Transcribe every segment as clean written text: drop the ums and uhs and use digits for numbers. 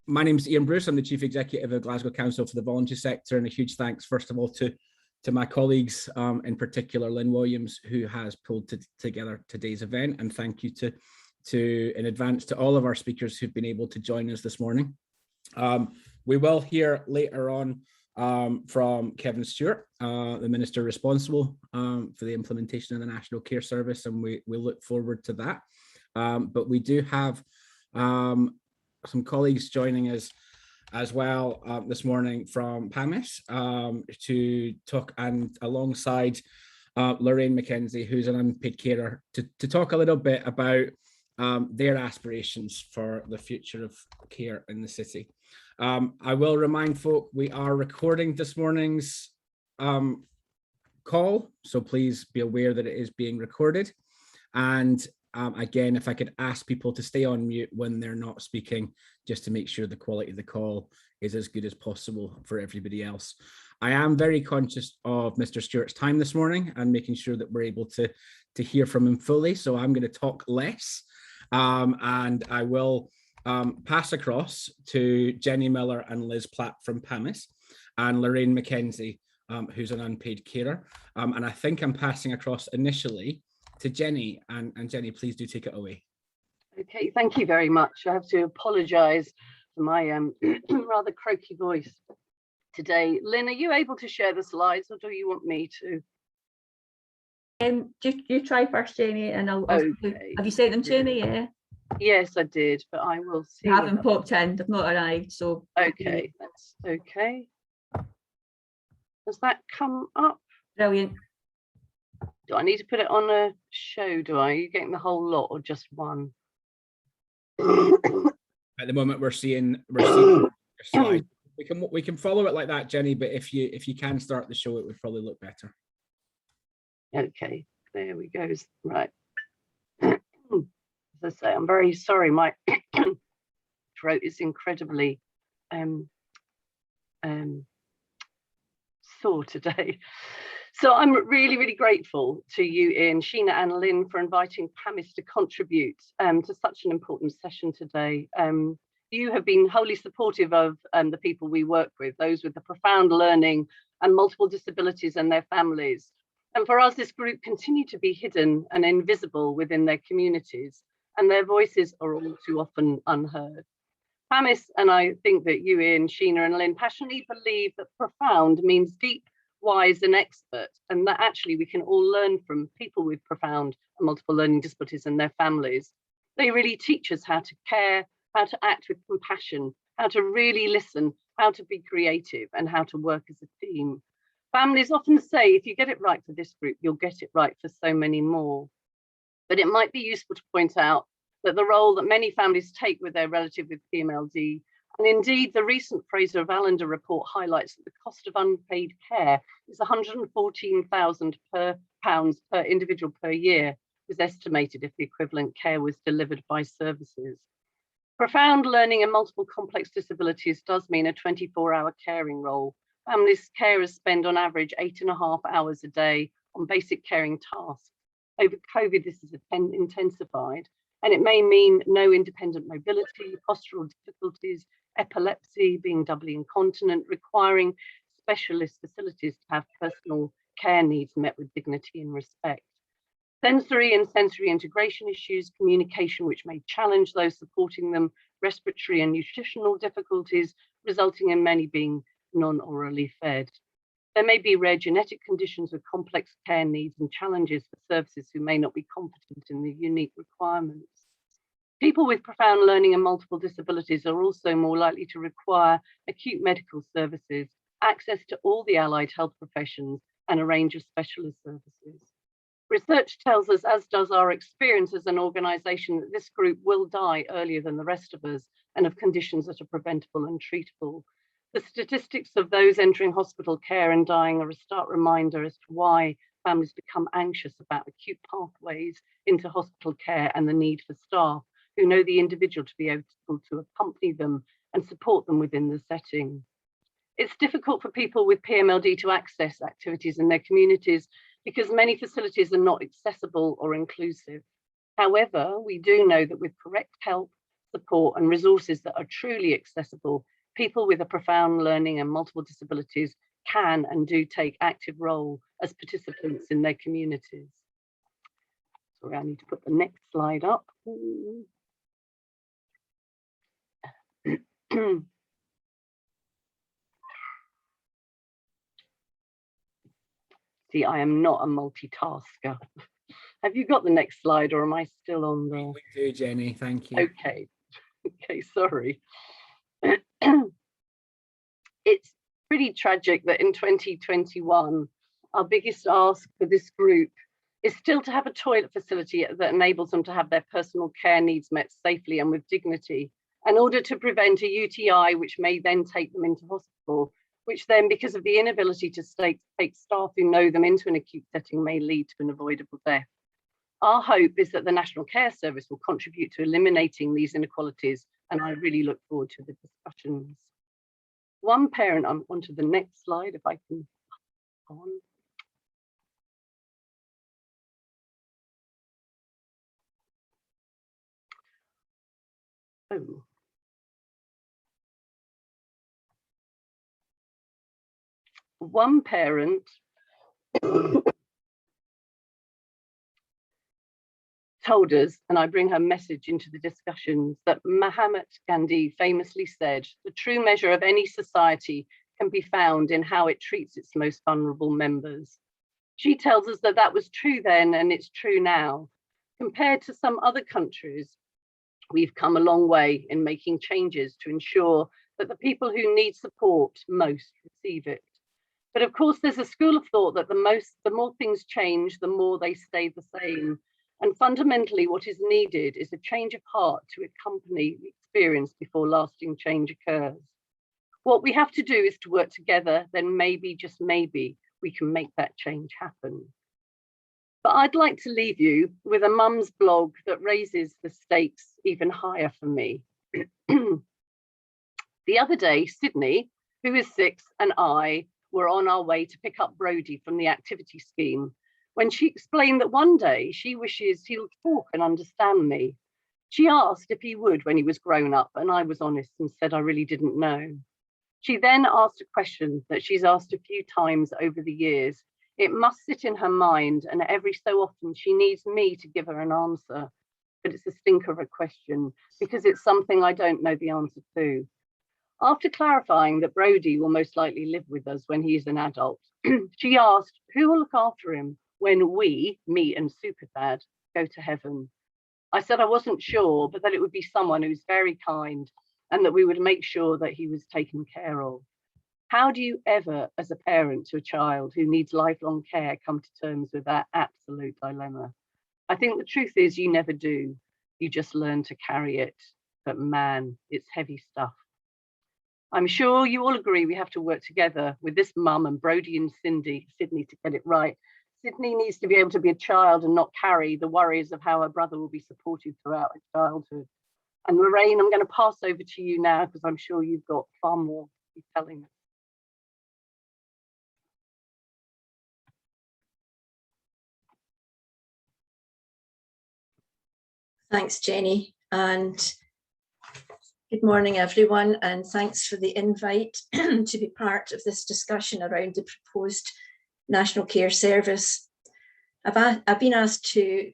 My name is Ian Bruce. I'm the Chief Executive of Glasgow Council for the Voluntary Sector, and a huge thanks, first of all, to my colleagues, in particular Lynn Williams, who has pulled together today's event, and thank you in advance to all of our speakers who've been able to join us this morning. We will hear later on from Kevin Stewart, the Minister responsible for the implementation of the National Care Service, and we look forward to that. But we do have some colleagues joining us as well this morning from PAMIS to talk, and alongside Lorraine McKenzie, who's an unpaid carer, to talk a little bit about their aspirations for the future of care in the city. I will remind folk we are recording this morning's call, so please be aware that it is being recorded. And again, if I could ask people to stay on mute when they're not speaking, just to make sure the quality of the call is as good as possible for everybody else. I am very conscious of Mr. Stewart's time this morning and making sure that we're able to hear from him fully. So I'm going to talk less, and I will pass across to Jenny Miller and Liz Platt from PAMIS, and Lorraine McKenzie, who's an unpaid carer. And I think I'm passing across initially to Jenny, and Jenny, please do take it away. Okay, thank you very much. I have to apologise for my rather croaky voice today. Lynn, are you able to share the slides, or do you want me to? You try first, Jenny, and I'll okay. Have you sent them to me? Yeah. Yes, I did, but I will see. I haven't popped in. They've not arrived, so. Okay, that's okay. Does that come up? Brilliant. Do I need to put it on a show? Are you getting the whole lot or just one? At the moment, we're seeing your slide. We can follow it like that, Jenny. But if you can start the show, it would probably look better. Okay, there we go. Right. As I say, I'm very sorry. My throat is incredibly sore today. So I'm really, really grateful to you, Ian, Sheena and Lynn, for inviting PAMIS to contribute to such an important session today. You have been wholly supportive of the people we work with, those with the profound learning and multiple disabilities and their families. And for us, this group continue to be hidden and invisible within their communities, and their voices are all too often unheard. PAMIS, and I think that you, Ian, Sheena and Lynn, passionately believe that profound means deep, wise and expert, and that actually we can all learn from people with profound and multiple learning disabilities and their families. They really teach us how to care, how to act with compassion, how to really listen, how to be creative, and how to work as a team. Families often say, if you get it right for this group, you'll get it right for so many more. But it might be useful to point out that the role that many families take with their relative with PMLD, and indeed the recent Fraser of Allender report highlights that the cost of unpaid care is £114,000 per individual per year, was estimated if the equivalent care was delivered by services. Profound learning and multiple complex disabilities does mean a 24-hour caring role. Families carers spend on average 8.5 hours a day on basic caring tasks. Over COVID, this is intensified, and it may mean no independent mobility, postural difficulties, epilepsy, being doubly incontinent, requiring specialist facilities to have personal care needs met with dignity and respect. Sensory and sensory integration issues, communication which may challenge those supporting them, respiratory and nutritional difficulties, resulting in many being non-orally fed. There may be rare genetic conditions with complex care needs and challenges for services who may not be competent in the unique requirements. People with profound learning and multiple disabilities are also more likely to require acute medical services, access to all the allied health professions, and a range of specialist services. Research tells us, as does our experience as an organisation, that this group will die earlier than the rest of us and of conditions that are preventable and treatable. The statistics of those entering hospital care and dying are a stark reminder as to why families become anxious about acute pathways into hospital care and the need for staff who know the individual to be able to accompany them and support them within the setting. It's difficult for people with PMLD to access activities in their communities because many facilities are not accessible or inclusive. However, we do know that with correct help, support and resources that are truly accessible, people with a profound learning and multiple disabilities can and do take active role as participants in their communities. Sorry, I need to put the next slide up. See, I am not a multitasker. Have you got the next slide, or am I still on the? We do, Jenny, thank you. Okay, okay, sorry. It's pretty tragic that in 2021, our biggest ask for this group is still to have a toilet facility that enables them to have their personal care needs met safely and with dignity, in order to prevent a UTI, which may then take them into hospital, which then, because of the inability to take staff who know them into an acute setting, may lead to an avoidable death. Our hope is that the National Care Service will contribute to eliminating these inequalities, and I really look forward to the discussions. One parent, I'm onto the next slide, if I can go on. Oh. One parent told us, and I bring her message into the discussions, that Mahatma Gandhi famously said, the true measure of any society can be found in how it treats its most vulnerable members. She tells us that that was true then and it's true now. Compared to some other countries, we've come a long way in making changes to ensure that the people who need support most receive it. But of course, there's a school of thought that the more things change, the more they stay the same. And fundamentally, what is needed is a change of heart to accompany the experience before lasting change occurs. What we have to do is to work together, then maybe, just maybe, we can make that change happen. But I'd like to leave you with a mum's blog that raises the stakes even higher for me. The other day, Sydney, who is 6, and I were on our way to pick up Brodie from the activity scheme, when she explained that one day she wishes he'll talk and understand me. She asked if he would when he was grown up, and I was honest and said I really didn't know. She then asked a question that she's asked a few times over the years. It must sit in her mind, and every so often she needs me to give her an answer. But it's a stinker of a question because it's something I don't know the answer to. After clarifying that Brodie will most likely live with us when he's an adult, she asked who will look after him when we, me and Super Dad, go to heaven. I said I wasn't sure, but that it would be someone who's very kind and that we would make sure that he was taken care of. How do you ever, as a parent to a child who needs lifelong care, come to terms with that absolute dilemma? I think the truth is you never do. You just learn to carry it. But man, it's heavy stuff. I'm sure you all agree we have to work together with this mum and Brodie and Sydney to get it right. Sydney needs to be able to be a child and not carry the worries of how her brother will be supported throughout her childhood. And Lorraine, I'm going to pass over to you now because I'm sure you've got far more to be telling us. Thanks, Jenny, and good morning, everyone, and thanks for the invite to be part of this discussion around the proposed National Care Service. I've been asked to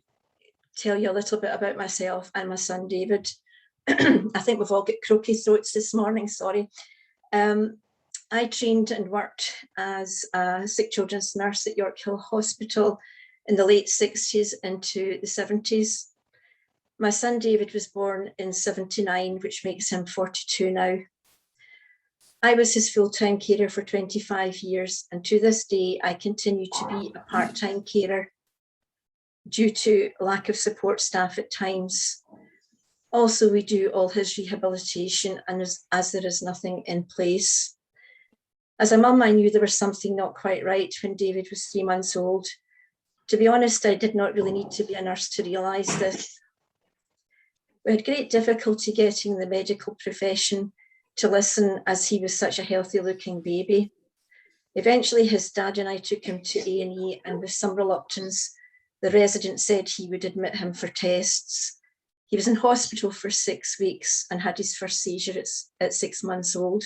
tell you a little bit about myself and my son, David. I think we've all got croaky throats this morning, sorry. I trained and worked as a sick children's nurse at York Hill Hospital in the late 60s into the 70s. My son David was born in 79, which makes him 42 now. I was his full-time carer for 25 years, and to this day, I continue to be a part-time carer due to lack of support staff at times. Also, we do all his rehabilitation, and as there is nothing in place. As a mum, I knew there was something not quite right when David was 3 months old. To be honest, I did not really need to be a nurse to realise this. We had great difficulty getting the medical profession to listen as he was such a healthy looking baby. Eventually his dad and I took him to A&E, and with some reluctance, the resident said he would admit him for tests. He was in hospital for 6 weeks and had his first seizure at 6 months old.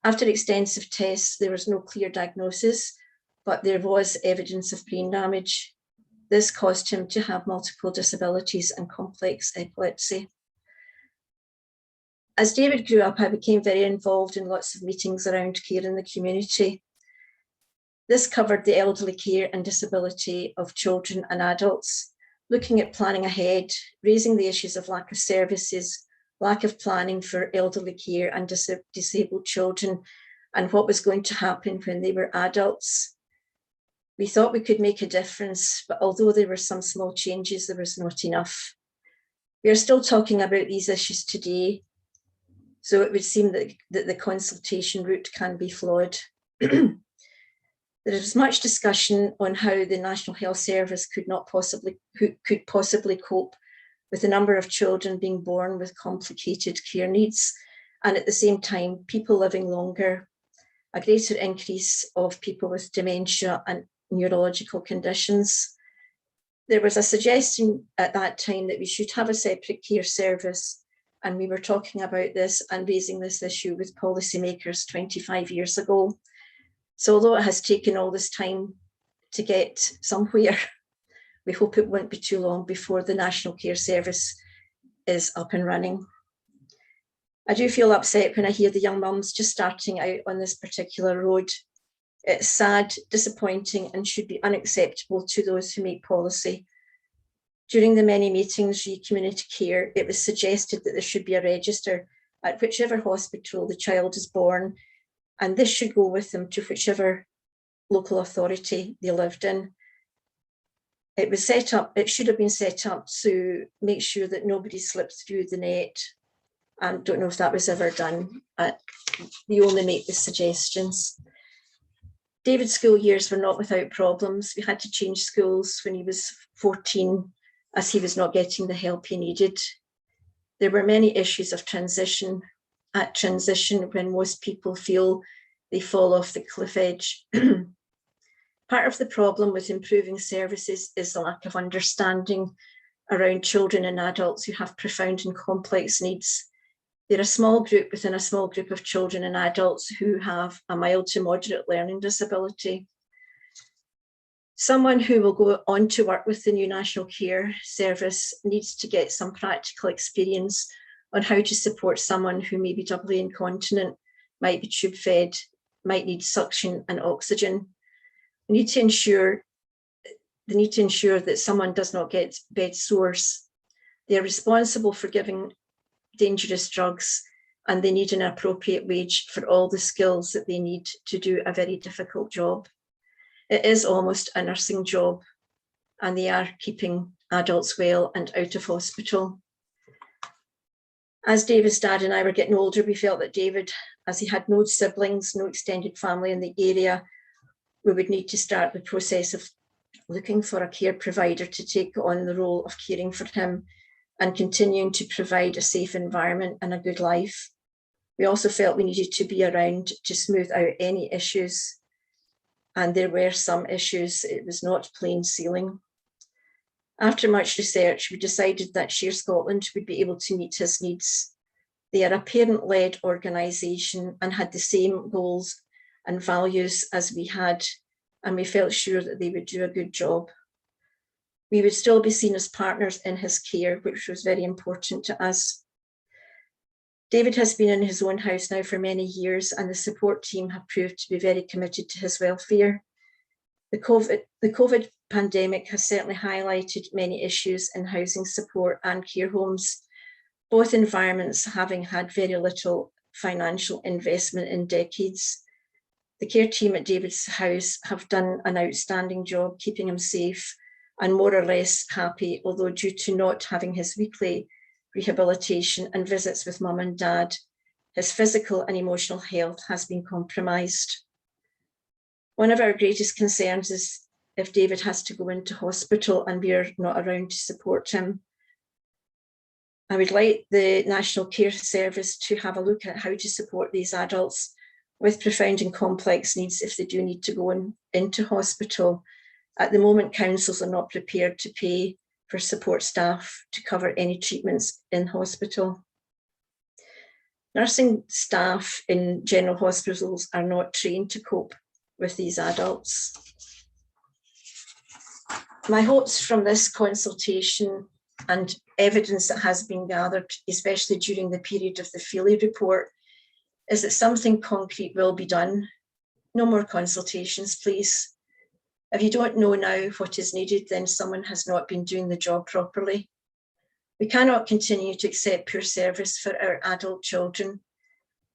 After extensive tests, there was no clear diagnosis, but there was evidence of brain damage. This caused him to have multiple disabilities and complex epilepsy. As David grew up, I became very involved in lots of meetings around care in the community. This covered the elderly care and disability of children and adults, looking at planning ahead, raising the issues of lack of services, lack of planning for elderly care and disabled children, and what was going to happen when they were adults. We thought we could make a difference, but although there were some small changes, there was not enough. We are still talking about these issues today, so it would seem that the consultation route can be flawed. There is much discussion on how the National Health Service could possibly cope with the number of children being born with complicated care needs, and at the same time, people living longer, a greater increase of people with dementia and neurological conditions. There was a suggestion at that time that we should have a separate care service, and we were talking about this and raising this issue with policymakers 25 years ago. So although it has taken all this time to get somewhere, we hope it won't be too long before the National Care Service is up and running. I do feel upset when I hear the young mums just starting out on this particular road. It's sad, disappointing, and should be unacceptable to those who make policy. During the many meetings re community care, it was suggested that there should be a register at whichever hospital the child is born, and this should go with them to whichever local authority they lived in. It was set up, it should have been set up to make sure that nobody slipped through the net. I don't know if that was ever done. We only make the suggestions. David's school years were not without problems. We had to change schools when he was 14 as he was not getting the help he needed. There were many issues of transition when most people feel they fall off the cliff edge. Part of the problem with improving services is the lack of understanding around children and adults who have profound and complex needs. They're a small group within a small group of children and adults who have a mild to moderate learning disability. Someone who will go on to work with the new National Care Service needs to get some practical experience on how to support someone who may be doubly incontinent, might be tube fed, might need suction and oxygen. They need to ensure that someone does not get bed sores. They are responsible for giving dangerous drugs, and they need an appropriate wage for all the skills that they need to do a very difficult job. It is almost a nursing job, and they are keeping adults well and out of hospital. As David's dad and I were getting older, we felt that David, as he had no siblings, no extended family in the area, we would need to start the process of looking for a care provider to take on the role of caring for him and continuing to provide a safe environment and a good life. We also felt we needed to be around to smooth out any issues. And there were some issues. It was not plain sailing. After much research, we decided that Share Scotland would be able to meet his needs. They are a parent-led organisation and had the same goals and values as we had, and we felt sure that they would do a good job. We would still be seen as partners in his care, which was very important to us. David has been in his own house now for many years, and the support team have proved to be very committed to his welfare. The COVID pandemic has certainly highlighted many issues in housing support and care homes, both environments having had very little financial investment in decades. The care team at David's house have done an outstanding job keeping him safe and more or less happy, although due to not having his weekly rehabilitation and visits with mum and dad, his physical and emotional health has been compromised. One of our greatest concerns is if David has to go into hospital and we're not around to support him. I would like the National Care Service to have a look at how to support these adults with profound and complex needs if they do need to go into hospital. At the moment, councils are not prepared to pay for support staff to cover any treatments in hospital. Nursing staff in general hospitals are not trained to cope with these adults. My hopes from this consultation and evidence that has been gathered, especially during the period of the Feely report, is that something concrete will be done. No more consultations, please. If you don't know now what is needed, then someone has not been doing the job properly. We cannot continue to accept poor service for our adult children.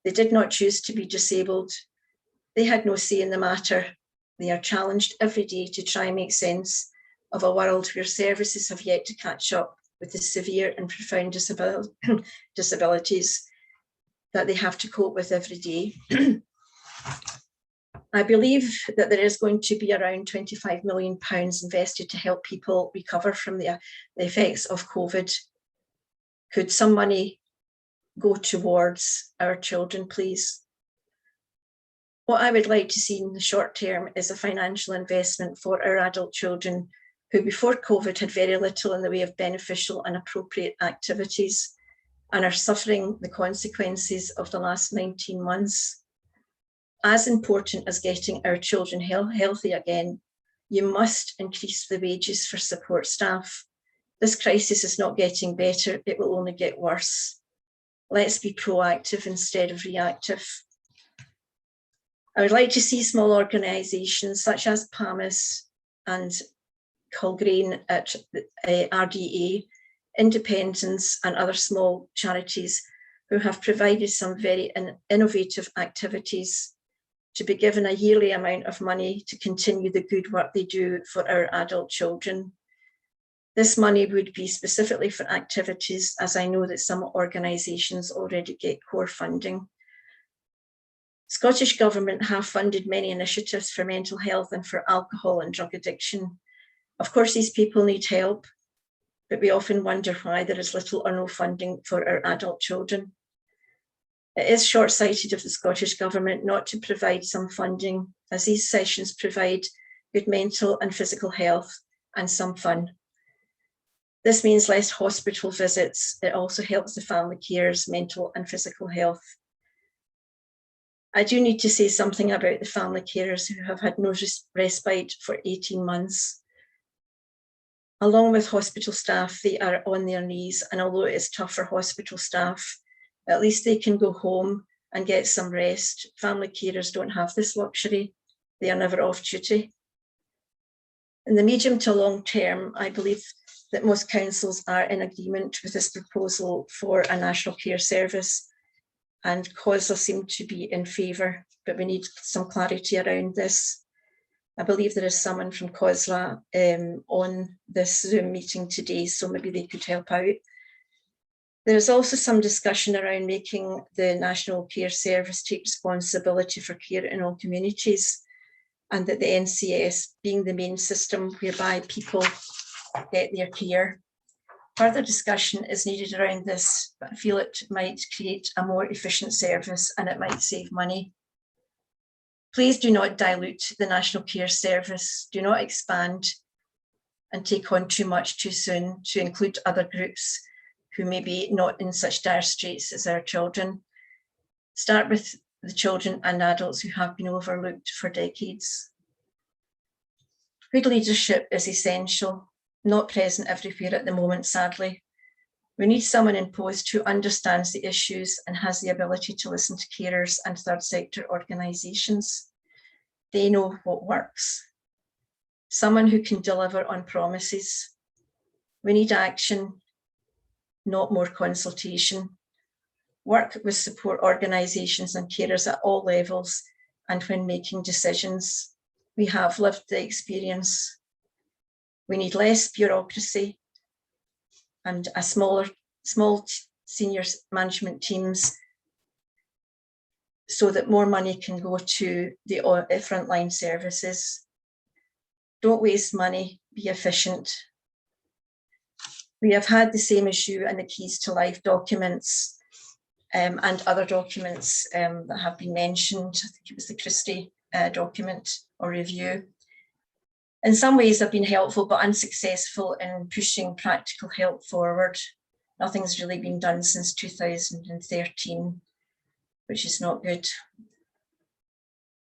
They did not choose to be disabled. They had no say in the matter. They are challenged every day to try and make sense of a world where services have yet to catch up with the severe and profound disabilities that they have to cope with every day. I believe that there is going to be around £25 million invested to help people recover from the effects of COVID. Could some money go towards our children, please? What I would like to see in the short term is a financial investment for our adult children who before COVID had very little in the way of beneficial and appropriate activities and are suffering the consequences of the last 19 months. As important as getting our children healthy again, you must increase the wages for support staff. This crisis is not getting better, it will only get worse. Let's be proactive instead of reactive. I would like to see small organisations such as PAMIS and Colgrain at RDA, Independence and other small charities who have provided some very innovative activities to be given a yearly amount of money to continue the good work they do for our adult children. This money would be specifically for activities, as I know that some organisations already get core funding. Scottish Government have funded many initiatives for mental health and for alcohol and drug addiction. Of course, these people need help, but we often wonder why there is little or no funding for our adult children. It is short-sighted of the Scottish Government not to provide some funding, as these sessions provide good mental and physical health and some fun. This means less hospital visits. It also helps the family carers' mental and physical health. I do need to say something about the family carers who have had no respite for 18 months. Along with hospital staff, they are on their knees, and although it is tough for hospital staff, at least they can go home and get some rest. Family carers don't have this luxury. They are never off duty. In the medium to long term, I believe that most councils are in agreement with this proposal for a national care service, and COSLA seem to be in favour, but we need some clarity around this. I believe there is someone from COSLA on this Zoom meeting today, so maybe they could help out. There is also some discussion around making the National Care Service take responsibility for care in all communities, and that the NCS being the main system whereby people get their care. Further discussion is needed around this, but I feel it might create a more efficient service and it might save money. Please do not dilute the National Care Service. Do not expand and take on too much too soon to include other groups who may be not in such dire straits as our children. Start with the children and adults who have been overlooked for decades. Good leadership is essential, not present everywhere at the moment, sadly. We need someone in post who understands the issues and has the ability to listen to carers and third sector organisations. They know what works. Someone who can deliver on promises. We need action, not more consultation. Work with support organisations and carers at all levels and when making decisions. We have lived the experience. We need less bureaucracy and a small senior management teams so that more money can go to the frontline services. Don't waste money, be efficient. We have had the same issue in the Keys to Life documents and other documents that have been mentioned. I think it was the Christie document or review. In some ways, I've been helpful but unsuccessful in pushing practical help forward. Nothing's really been done since 2013, which is not good.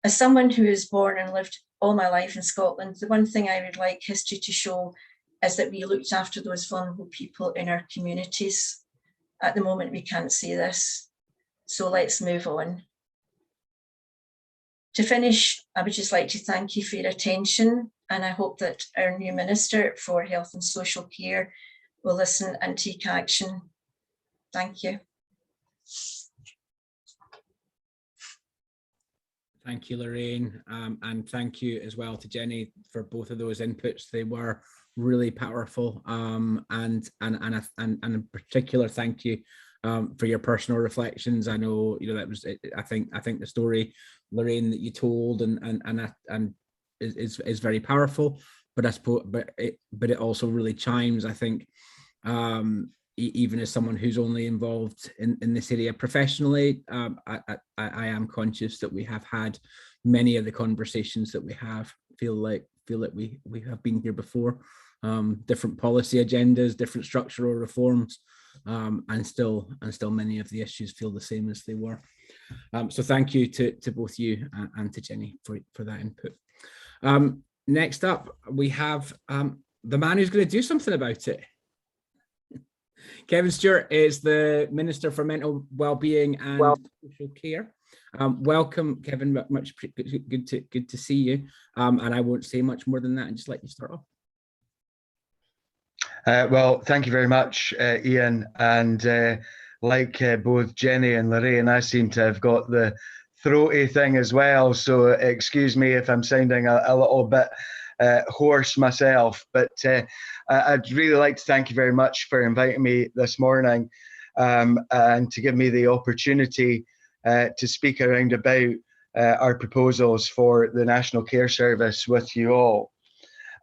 As someone who was born and lived all my life in Scotland, the one thing I would like history to show is that we looked after those vulnerable people in our communities. At the moment, we can't see this. So let's move on. To finish, I would just like to thank you for your attention, and I hope that our new Minister for Health and Social Care will listen and take action. Thank you. Thank you, Lorraine, and thank you as well to Jenny for both of those inputs. They were really powerful, and in particular, thank you for your personal reflections. I know, you know, that was, I think the story, Lorraine, that you told and is very powerful. But I suppose, but it also really chimes, I think, even as someone who's only involved in this area professionally, I am conscious that we have had many of the conversations that we have feel like we have been here before, different policy agendas, different structural reforms, and still many of the issues feel the same as they were. So thank you to both you and to Jenny for that input. Next up, we have the man who's going to do something about it. Kevin Stewart is the Minister for Mental Wellbeing and Social Care. Welcome, Kevin. Much good to see you. And I won't say much more than that and just let you start off. Well, thank you very much, Ian. And like both Jenny and Lorraine, I seem to have got the throaty thing as well. So excuse me if I'm sounding a little bit hoarse myself, but I'd really like to thank you very much for inviting me this morning, and to give me the opportunity to speak around about our proposals for the National Care Service with you all.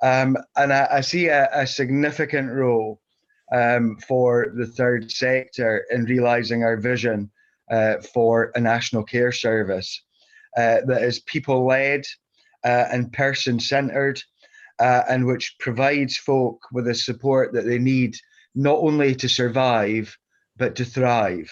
And I see a significant role for the third sector in realising our vision for a National Care Service that is people-led and person-centred, and which provides folk with the support that they need, not only to survive, but to thrive.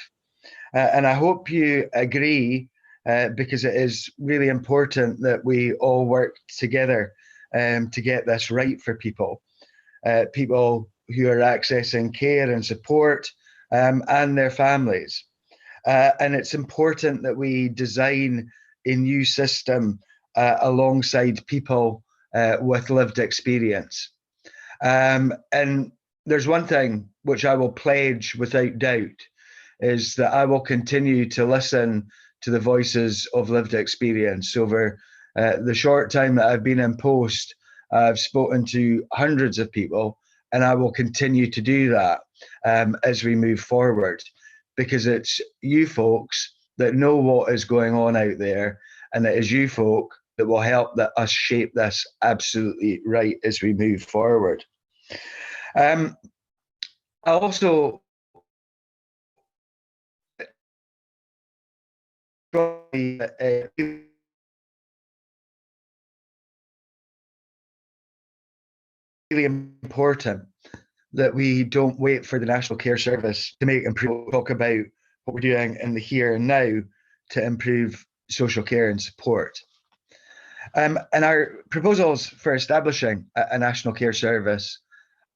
And I hope you agree, because it is really important that we all work together to get this right for people, people who are accessing care and support, and their families. And it's important that we design a new system alongside people with lived experience. And there's one thing which I will pledge without doubt, is that I will continue to listen to the voices of lived experience. Over the short time that I've been in post, I've spoken to hundreds of people, and I will continue to do that as we move forward, because it's you folks that know what is going on out there, and it is you folk that will help us shape this absolutely right as we move forward. I also really important that we don't wait for the National Care Service to make improvements. Talk about what we're doing in the here and now to improve social care and support. And our proposals for establishing a National Care Service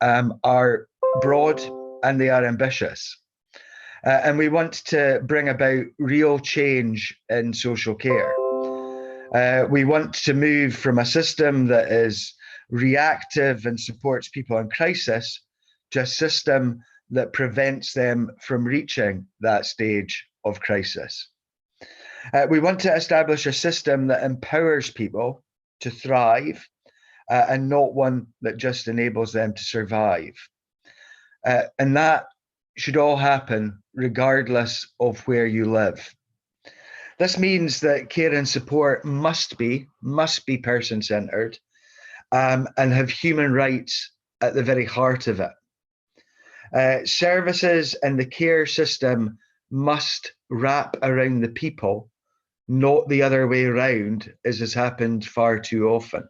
are broad and they are ambitious. And we want to bring about real change in social care. We want to move from a system that is reactive and supports people in crisis to a system that prevents them from reaching that stage of crisis. We want to establish a system that empowers people to thrive, and not one that just enables them to survive. And that should all happen regardless of where you live. This means that care and support must be person-centred, and have human rights at the very heart of it. Services and the care system must wrap around the people, not the other way around, as has happened far too often.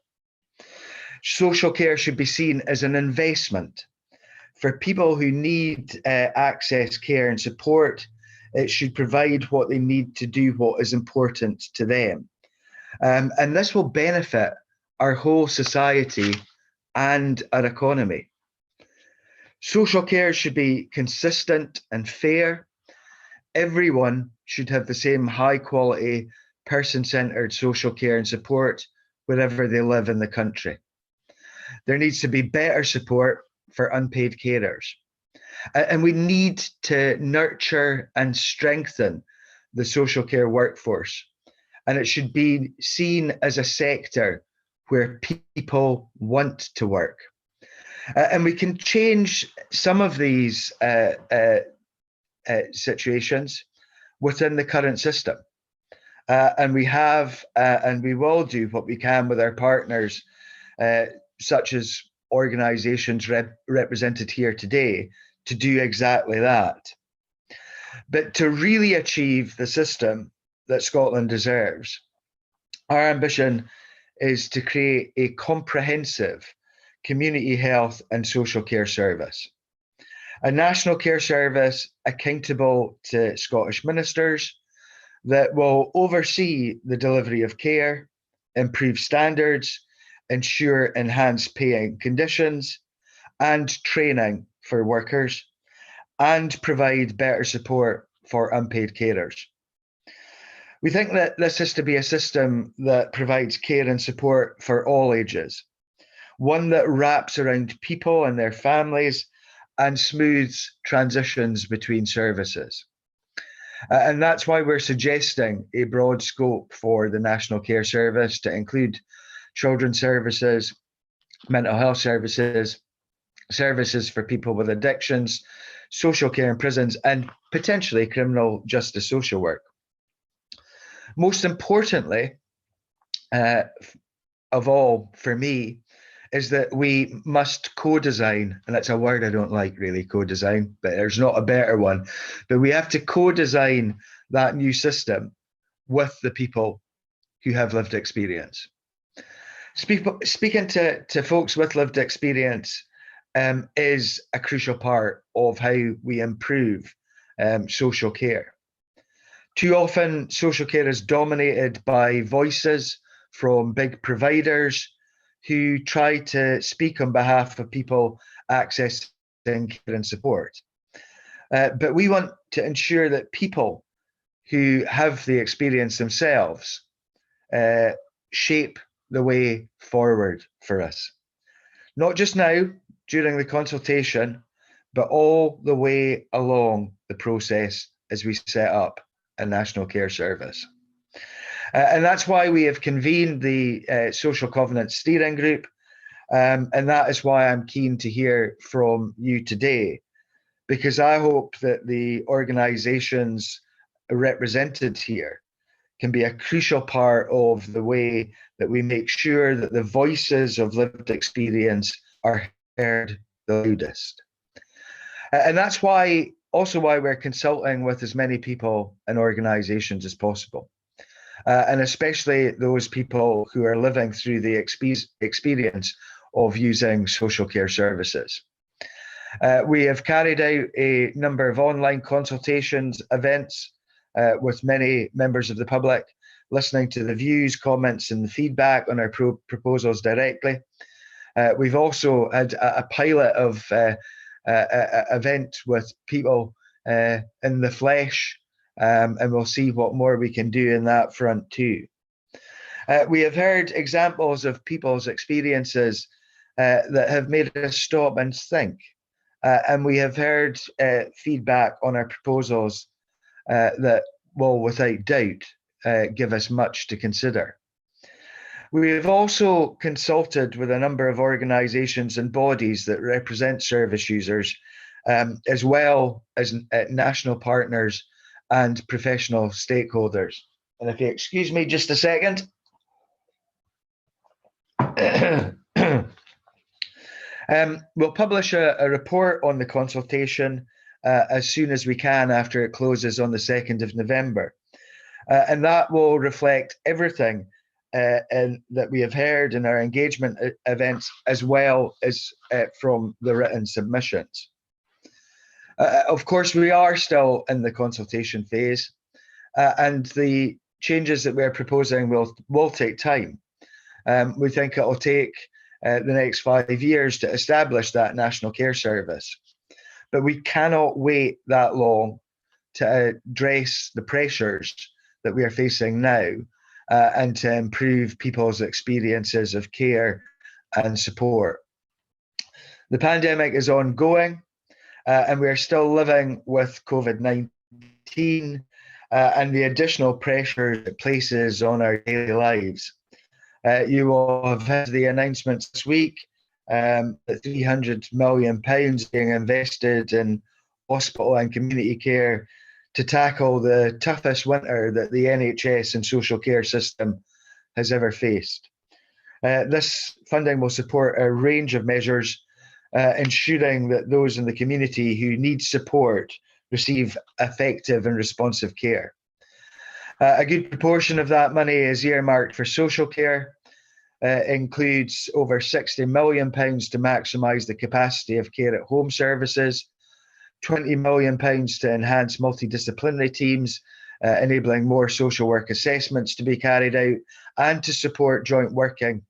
Social care should be seen as an investment. For people who need access, care and support, it should provide what they need to do what is important to them. And this will benefit our whole society and our economy. Social care should be consistent and fair. Everyone should have the same high quality, person-centered social care and support wherever they live in the country. There needs to be better support for unpaid carers. And we need to nurture and strengthen the social care workforce. And it should be seen as a sector where people want to work. And we can change some of these situations within the current system. And we have, and we will do what we can with our partners, such as organisations represented here today, to do exactly that. But to really achieve the system that Scotland deserves, our ambition is to create a comprehensive community health and social care service. A national care service accountable to Scottish ministers that will oversee the delivery of care, improve standards, ensure enhanced paying conditions and training for workers, and provide better support for unpaid carers. We think that this has to be a system that provides care and support for all ages, one that wraps around people and their families and smooths transitions between services. And that's why we're suggesting a broad scope for the National Care Service to include children's services, mental health services, services for people with addictions, social care in prisons, and potentially criminal justice social work. Most importantly, of all for me, is that we must co-design, and that's a word I don't like really, co-design, but there's not a better one, but we have to co-design that new system with the people who have lived experience. Speaking to folks with lived experience is a crucial part of how we improve social care. Too often, social care is dominated by voices from big providers who try to speak on behalf of people accessing care and support. But we want to ensure that people who have the experience themselves shape the way forward for us. Not just now, during the consultation, but all the way along the process as we set up a National Care Service. And that's why we have convened the Social Covenant Steering Group, and that is why I'm keen to hear from you today, because I hope that the organisations represented here can be a crucial part of the way that we make sure that the voices of lived experience are heard the loudest. And that's why we're consulting with as many people and organisations as possible. And especially those people who are living through the experience of using social care services. We have carried out a number of online consultations events with many members of the public, listening to the views, comments and the feedback on our proposals directly. We've also had a pilot of event with people in the flesh, and we'll see what more we can do in that front too. We have heard examples of people's experiences that have made us stop and think, and we have heard feedback on our proposals that will without doubt give us much to consider. We have also consulted with a number of organisations and bodies that represent service users, as well as national partners and professional stakeholders. And if you excuse me just a second. We'll publish a report on the consultation as soon as we can after it closes on the 2nd of November. And that will reflect everything and that we have heard in our engagement events, as well as from the written submissions. Of course, we are still in the consultation phase, and the changes that we're proposing will take time. We think it will take the next 5 years to establish that national care service, but we cannot wait that long to address the pressures that we are facing now and to improve people's experiences of care and support. The pandemic is ongoing, and we are still living with COVID-19 and the additional pressures it places on our daily lives. You will have heard the announcements this week that £300 million being invested in hospital and community care to tackle the toughest winter that the NHS and social care system has ever faced. This funding will support a range of measures, ensuring that those in the community who need support receive effective and responsive care. A good proportion of that money is earmarked for social care. Includes over £60 million to maximise the capacity of care at home services, £20 million to enhance multidisciplinary teams, enabling more social work assessments to be carried out, and to support joint working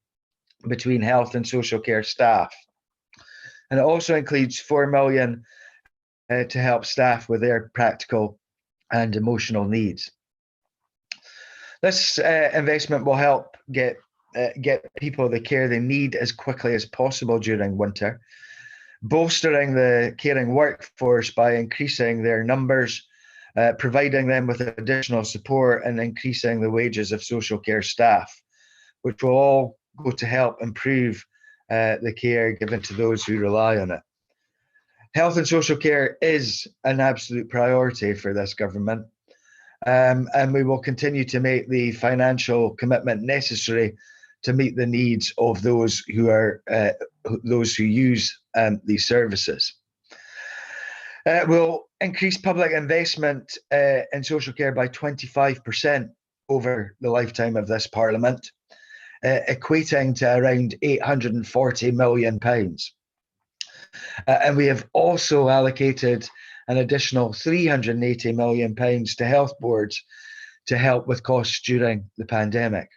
between health and social care staff. And it also includes £4 million to help staff with their practical and emotional needs. This investment will help get people the care they need as quickly as possible during winter, bolstering the caring workforce by increasing their numbers, providing them with additional support, and increasing the wages of social care staff, which will all go to help improve the care given to those who rely on it. Health and social care is an absolute priority for this government, and we will continue to make the financial commitment necessary to meet the needs of those who use these services. We'll increase public investment in social care by 25% over the lifetime of this Parliament, equating to around £840 million. And we have also allocated an additional £380 million to health boards to help with costs during the pandemic.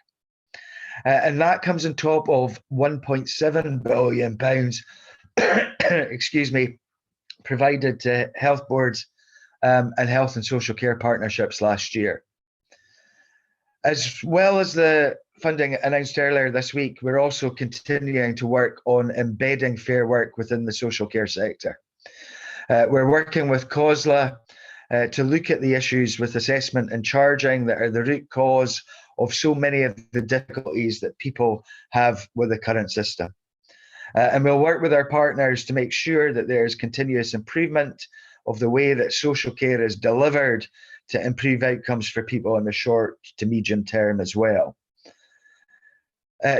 And that comes on top of £1.7 billion, excuse me, provided to health boards and health and social care partnerships last year. As well as the funding announced earlier this week, we're also continuing to work on embedding fair work within the social care sector. We're working with COSLA to look at the issues with assessment and charging that are the root cause of so many of the difficulties that people have with the current system. And we'll work with our partners to make sure that there's continuous improvement of the way that social care is delivered to improve outcomes for people in the short to medium term as well.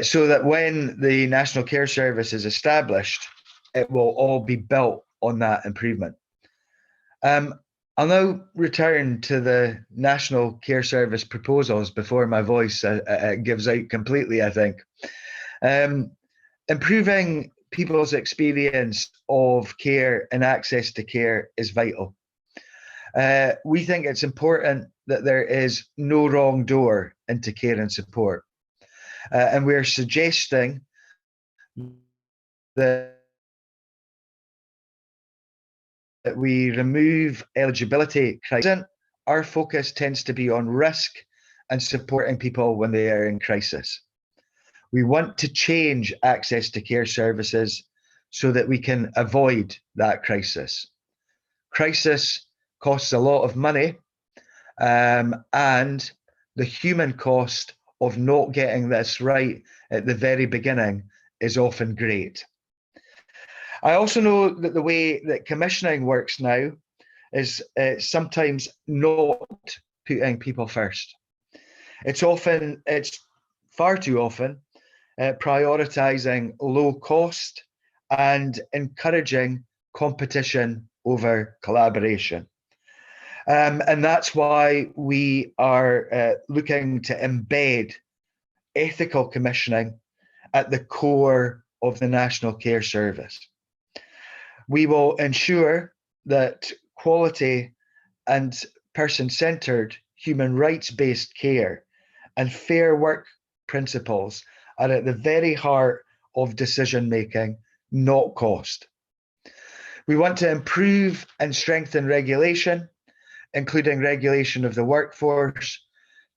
So that when the National Care Service is established, it will all be built on that improvement. I'll now return to the National Care Service proposals before my voice gives out completely, I think. Improving people's experience of care and access to care is vital. We think it's important that there is no wrong door into care and support. And we're suggesting that we remove eligibility criteria. Our focus tends to be on risk and supporting people when they are in crisis. We want to change access to care services so that we can avoid that crisis. Crisis costs a lot of money, and the human cost of not getting this right at the very beginning is often great. I also know that the way that commissioning works now is sometimes not putting people first. It's far too often prioritizing low cost and encouraging competition over collaboration. And that's why we are looking to embed ethical commissioning at the core of the National Care Service. We will ensure that quality and person-centred, human rights-based care and fair work principles are at the very heart of decision-making, not cost. We want to improve and strengthen regulation, including regulation of the workforce,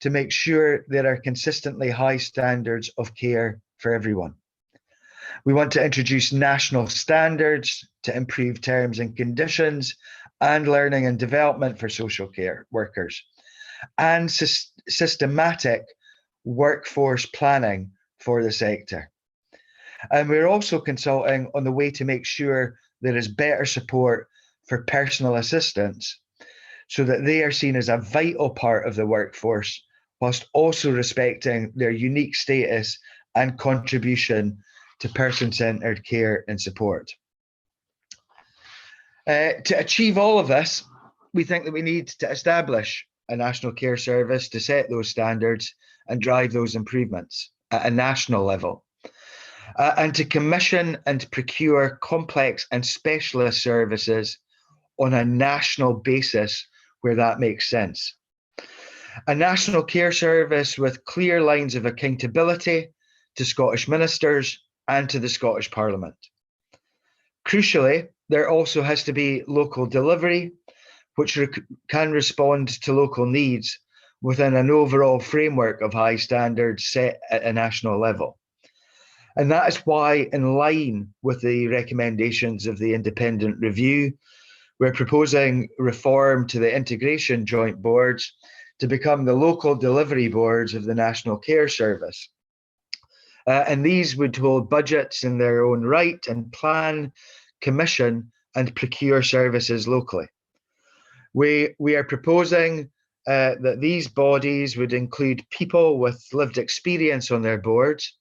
to make sure there are consistently high standards of care for everyone. We want to introduce national standards to improve terms and conditions and learning and development for social care workers, and systematic workforce planning for the sector. And we're also consulting on the way to make sure there is better support for personal assistants so that they are seen as a vital part of the workforce, whilst also respecting their unique status and contribution to person-centred care and support. To achieve all of this, we think that we need to establish a national care service to set those standards and drive those improvements at a national level, and to commission and procure complex and specialist services on a national basis where that makes sense. A national care service with clear lines of accountability to Scottish ministers and to the Scottish Parliament. Crucially, there also has to be local delivery, which can respond to local needs within an overall framework of high standards set at a national level. And that is why, in line with the recommendations of the independent review, we're proposing reform to the integration joint boards to become the local delivery boards of the National Care Service. And these would hold budgets in their own right and plan, commission and procure services locally. We are proposing that these bodies would include people with lived experience on their boards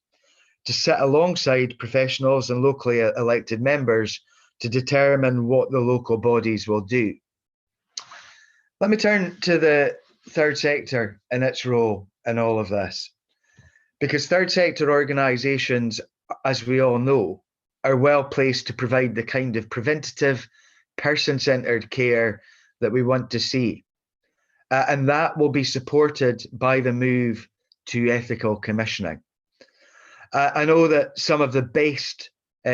to sit alongside professionals and locally elected members to determine what the local bodies will do. Let me turn to the third sector and its role in all of this. Because third sector organisations, as we all know, are well placed to provide the kind of preventative, person-centred care that we want to see. And that will be supported by the move to ethical commissioning. I know that some of the best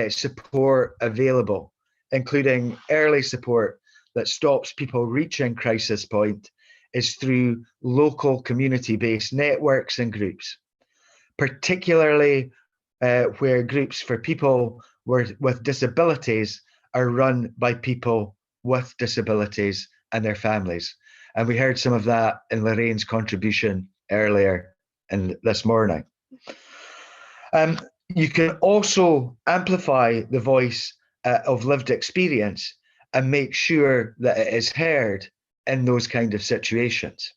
support available, including early support that stops people reaching crisis point, is through local community-based networks and groups, particularly where groups for people with disabilities are run by people with disabilities and their families. And we heard some of that in Lorraine's contribution earlier this morning. You can also amplify the voice of lived experience and make sure that it is heard in those kind of situations.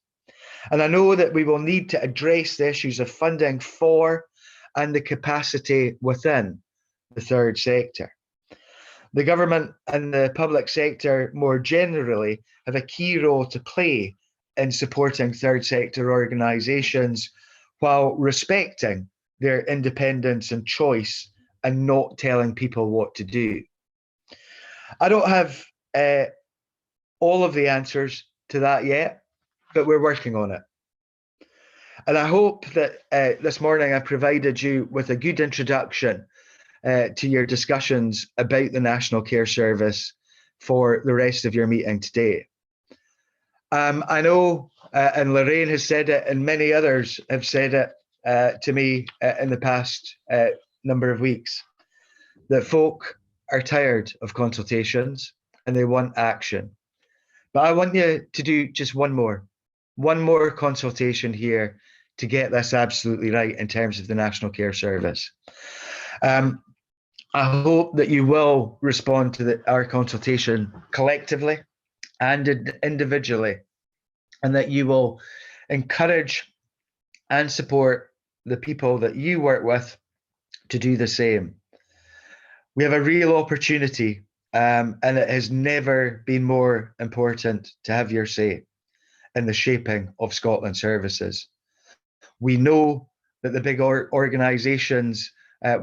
And I know that we will need to address the issues of funding for and the capacity within the third sector. The government and the public sector more generally have a key role to play in supporting third sector organisations while respecting their independence and choice and not telling people what to do. I don't have all of the answers to that yet, but we're working on it. And I hope that this morning I provided you with a good introduction to your discussions about the National Care Service for the rest of your meeting today. I know, and Lorraine has said it, and many others have said it to me in the past number of weeks, that folk are tired of consultations and they want action. But I want you to do just one more consultation here to get this absolutely right in terms of the National Care Service. I hope that you will respond to our consultation collectively and individually, and that you will encourage and support the people that you work with to do the same. We have a real opportunity, and it has never been more important to have your say in the shaping of Scotland services. We know that the big organisations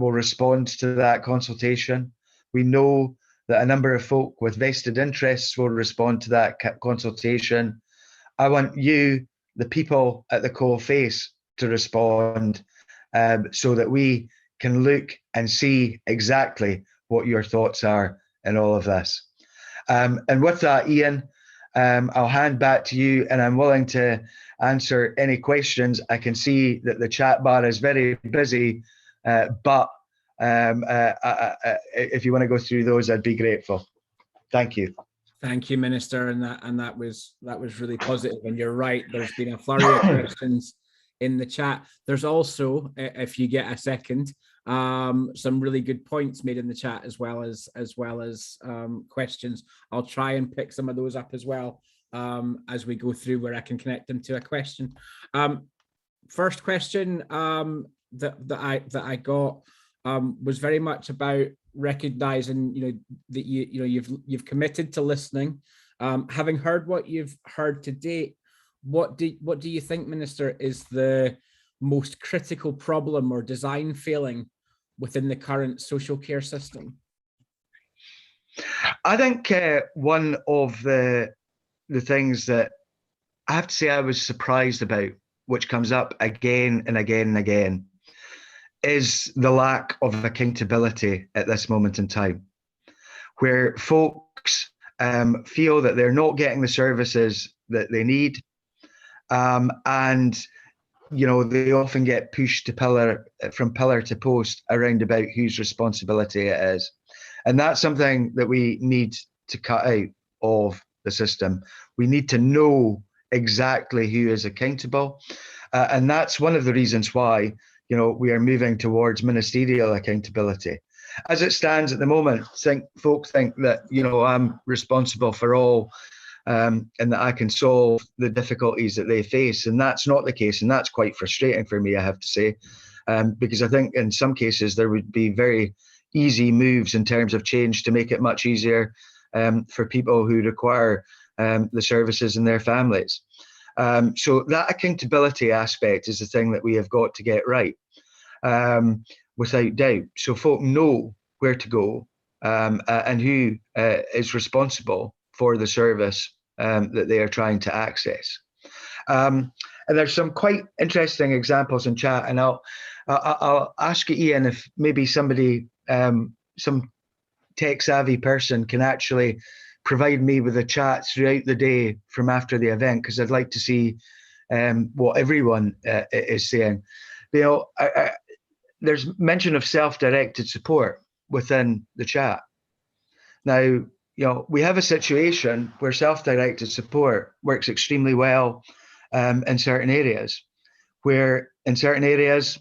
will respond to that consultation. We know that a number of folk with vested interests will respond to that consultation. I want you, the people at the coalface, to respond so that we can look and see exactly what your thoughts are in all of this. And with that, Ian, I'll hand back to you, and I'm willing to answer any questions. I can see that the chat bar is very busy, but if you want to go through those, I'd be grateful. Thank you. Thank you, Minister, and that was really positive. And you're right, there's been a flurry of questions in the chat. There's also, if you get a second, some really good points made in the chat as well as questions. I'll try and pick some of those up as well as we go through, where I can connect them to a question. First question that I got was very much about recognizing, that you've committed to listening. Having heard what you've heard to date, what do you think, Minister, is the most critical problem or design failing within the current social care system? I think one of the things that I have to say I was surprised about, which comes up again and again and again, is the lack of accountability at this moment in time, where folks feel that they're not getting the services that they need, and they often get pushed to from pillar to post around about whose responsibility it is. And that's something that we need to cut out of the system. We need to know exactly who is accountable. And that's one of the reasons why, we are moving towards ministerial accountability. As it stands at the moment, folk think that, I'm responsible for all, and that I can solve the difficulties that they face. And that's not the case. And that's quite frustrating for me, I have to say, because I think in some cases there would be very easy moves in terms of change to make it much easier for people who require the services in their families. So that accountability aspect is the thing that we have got to get right, without doubt. So folk know where to go and who is responsible for the service that they are trying to access. And there's some quite interesting examples in chat, and I'll ask you, Ian, if maybe somebody, some tech-savvy person can actually provide me with a chat throughout the day from after the event, because I'd like to see what everyone is saying. There's mention of self-directed support within the chat. Now, we have a situation where self-directed support works extremely well in certain areas, where in certain areas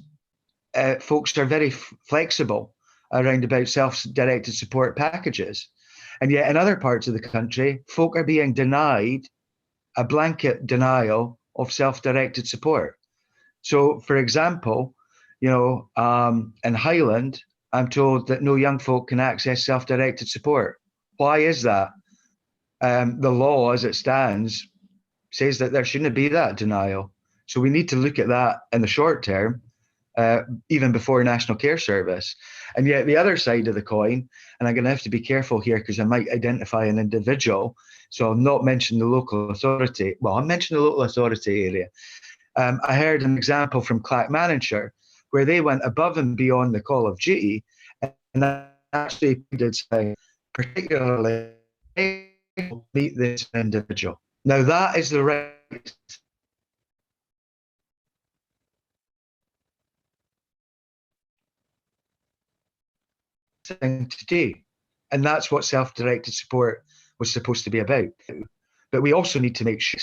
folks are very flexible around about self-directed support packages. And yet in other parts of the country, folk are being denied a blanket denial of self-directed support. So, for example, in Highland, I'm told that no young folk can access self-directed support. Why is that? The law, as it stands, says that there shouldn't be that denial. So we need to look at that in the short term, even before National Care Service. And yet the other side of the coin, and I'm going to have to be careful here because I might identify an individual, so I'll not mention the local authority. Well, I'll mention the local authority area. I heard an example from Clackmannanshire where they went above and beyond the call of duty and actually did say, particularly, meet this individual. Now that is the right thing to do, and that's what self-directed support was supposed to be about. But we also need to make sure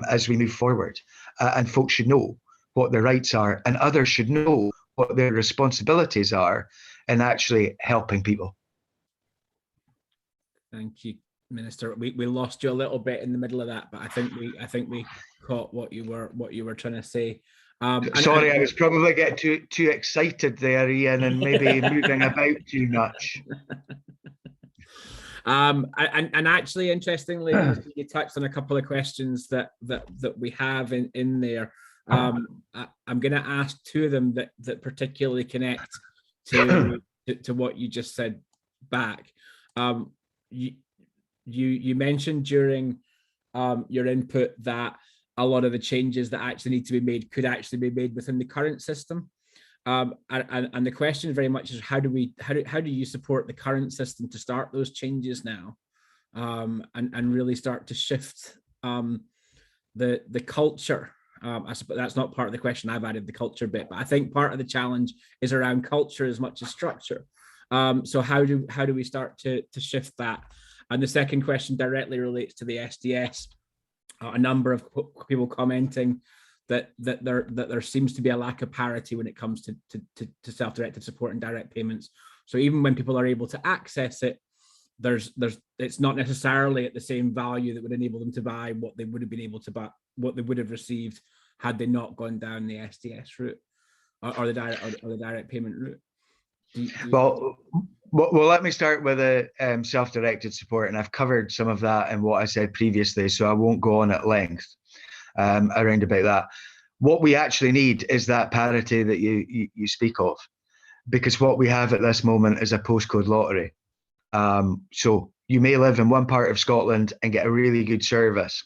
as we move forward, and folks should know what their rights are, and others should know what their responsibilities are in actually helping people. Thank you, Minister. We lost you a little bit in the middle of that, but I think we caught what you were trying to say. Sorry, I was probably getting too excited there, Ian, and maybe moving about too much. And actually, interestingly, you touched on a couple of questions that we have in there. I'm going to ask two of them that particularly connect to what you just said back. You mentioned during your input that a lot of the changes that actually need to be made could actually be made within the current system. And the question very much is how do you support the current system to start those changes now, and really start to shift the culture. I suppose that's not part of the question. I've added the culture bit, but I think part of the challenge is around culture as much as structure. So how do we start to shift that? And the second question directly relates to the SDS. A number of people commenting that there seems to be a lack of parity when it comes to self-directed support and direct payments. So even when people are able to access it, it's not necessarily at the same value that would enable them to buy what they would have been able to buy, what they would have received had they not gone down the SDS route or the direct payment route. Well, let me start with the self-directed support, and I've covered some of that in what I said previously, so I won't go on at length around about that. What we actually need is that parity that you speak of, because what we have at this moment is a postcode lottery. So you may live in one part of Scotland and get a really good service,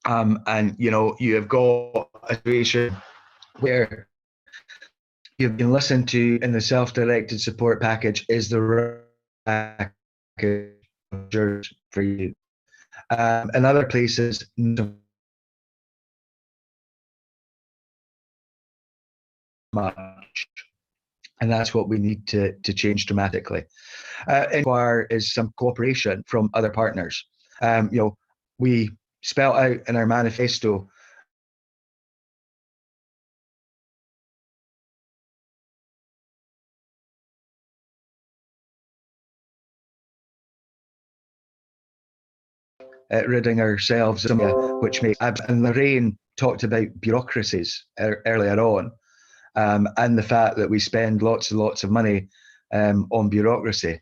and you have got a situation where you've been listened to in the self-directed support package is the right package for you. In other places, much, and that's what we need to change dramatically. OWR is some cooperation from other partners. We spelled out in our manifesto ridding ourselves of which makes, and Lorraine talked about bureaucracies earlier on, and the fact that we spend lots and lots of money on bureaucracy.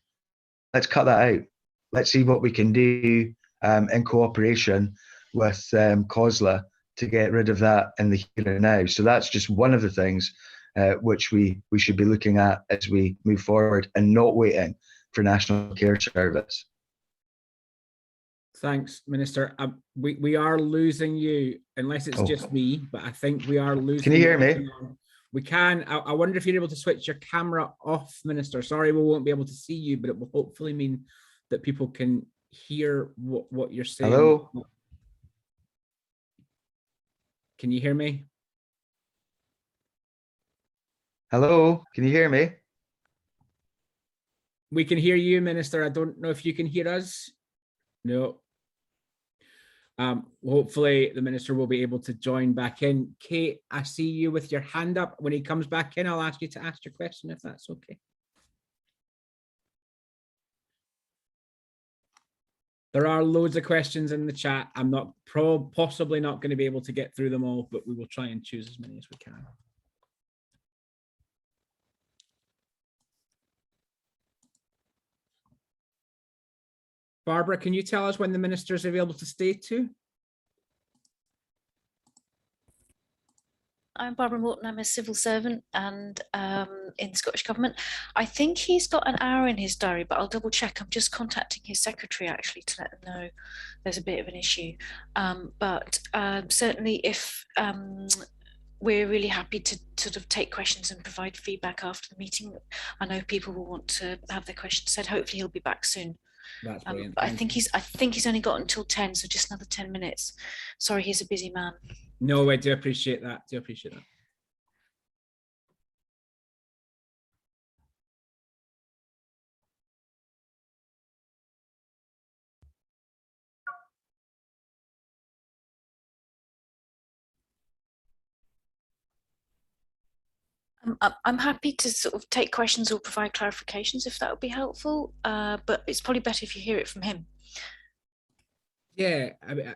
Let's cut that out. Let's see what we can do in cooperation with COSLA to get rid of that in the here and now. So that's just one of the things which we should be looking at as we move forward and not waiting for National Care Service. Thanks, Minister. We are losing you, unless it's just me, but I think we are losing. Can you hear me? We can. I wonder if you're able to switch your camera off, Minister. Sorry, we won't be able to see you, but it will hopefully mean that people can hear what you're saying. Hello? Can you hear me? Hello? Can you hear me? We can hear you, Minister. I don't know if you can hear us. No. Hopefully the Minister will be able to join back in. Kate, I see you with your hand up. When he comes back in, I'll ask you to ask your question, if that's okay. There are loads of questions in the chat. I'm possibly not going to be able to get through them all, but we will try and choose as many as we can. Barbara, can you tell us when the Minister is available to stay to? I'm Barbara Morton. I'm a civil servant and in the Scottish Government. I think he's got an hour in his diary, but I'll double check. I'm just contacting his secretary actually to let them know there's a bit of an issue. But certainly if we're really happy to sort of take questions and provide feedback after the meeting. I know people will want to have their questions said. Hopefully he'll be back soon. That's brilliant. But I think he's only got until 10, so just another 10 minutes. Sorry, he's a busy man. No, I do appreciate that. I'm happy to sort of take questions or provide clarifications if that would be helpful, but it's probably better if you hear it from him. Yeah, I mean,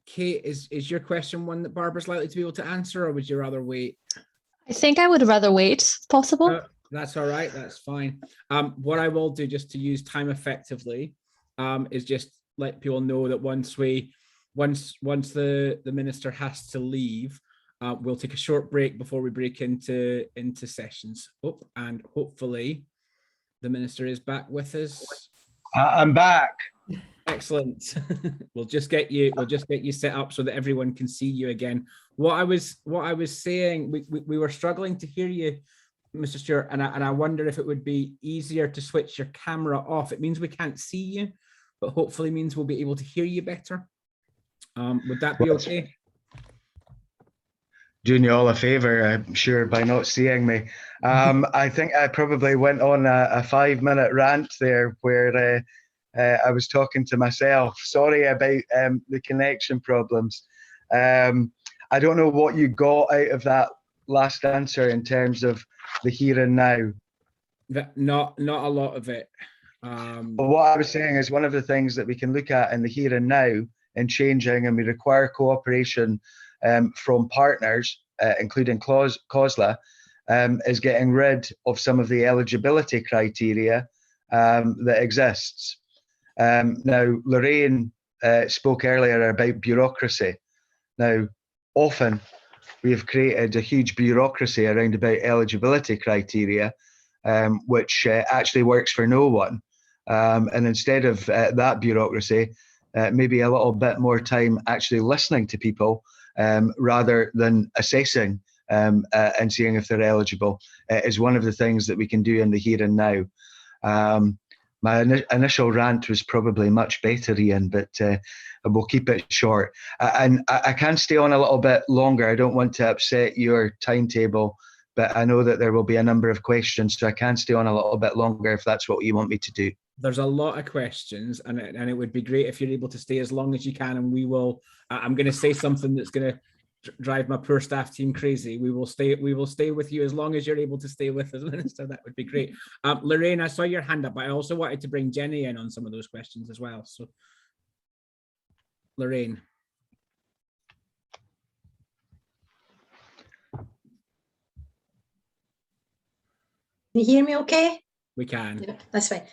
Kate, is your question one that Barbara's likely to be able to answer, or would you rather wait? I think I would rather wait, if possible. That's all right, that's fine. What I will do, just to use time effectively, is just let people know that once the Minister has to leave, We'll take a short break before we break into sessions. Oh, and hopefully the minister is back with us. I'm back. Excellent. We'll just get you set up so that everyone can see you again. What I was saying, we were struggling to hear you, Mr. Stewart, and I wonder if it would be easier to switch your camera off. It means we can't see you, but hopefully means we'll be able to hear you better. Would that be okay? Doing you all a favor, I'm sure, by not seeing me. I think I probably went on a 5-minute rant there where I was talking to myself. Sorry about the connection problems. I don't know what you got out of that last answer in terms of the here and now. Not a lot of it. But what I was saying is one of the things that we can look at in the here and now in changing, and we require cooperation from partners, including COSLA, is getting rid of some of the eligibility criteria that exists. Now, Lorraine spoke earlier about bureaucracy. Now, often we have created a huge bureaucracy around about eligibility criteria, which actually works for no one. And instead of that bureaucracy, maybe a little bit more time actually listening to people rather than assessing and seeing if they're eligible is one of the things that we can do in the here and now. My initial rant was probably much better, Ian, but we'll keep it short. And I can stay on a little bit longer. I don't want to upset your timetable, but I know that there will be a number of questions, so I can stay on a little bit longer if that's what you want me to do. There's a lot of questions, and it would be great if you're able to stay as long as you can, and we will. I'm going to say something that's going to drive my poor staff team crazy. We will stay with you as long as you're able to stay with us, Minister. That would be great. Lorraine, I saw your hand up, but I also wanted to bring Jenny in on some of those questions as well. So, Lorraine. Can you hear me okay? We can. Yeah, that's fine.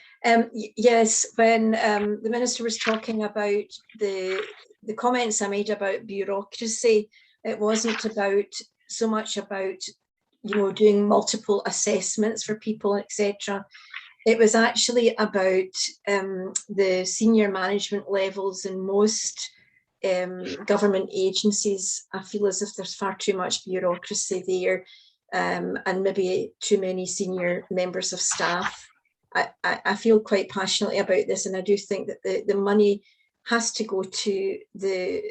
Yes, when the Minister was talking about the comments I made about bureaucracy, it wasn't about so much about, doing multiple assessments for people, etc. It was actually about the senior management levels in most government agencies. I feel as if there's far too much bureaucracy there. And maybe too many senior members of staff. I feel quite passionately about this, and I do think that the money has to go to the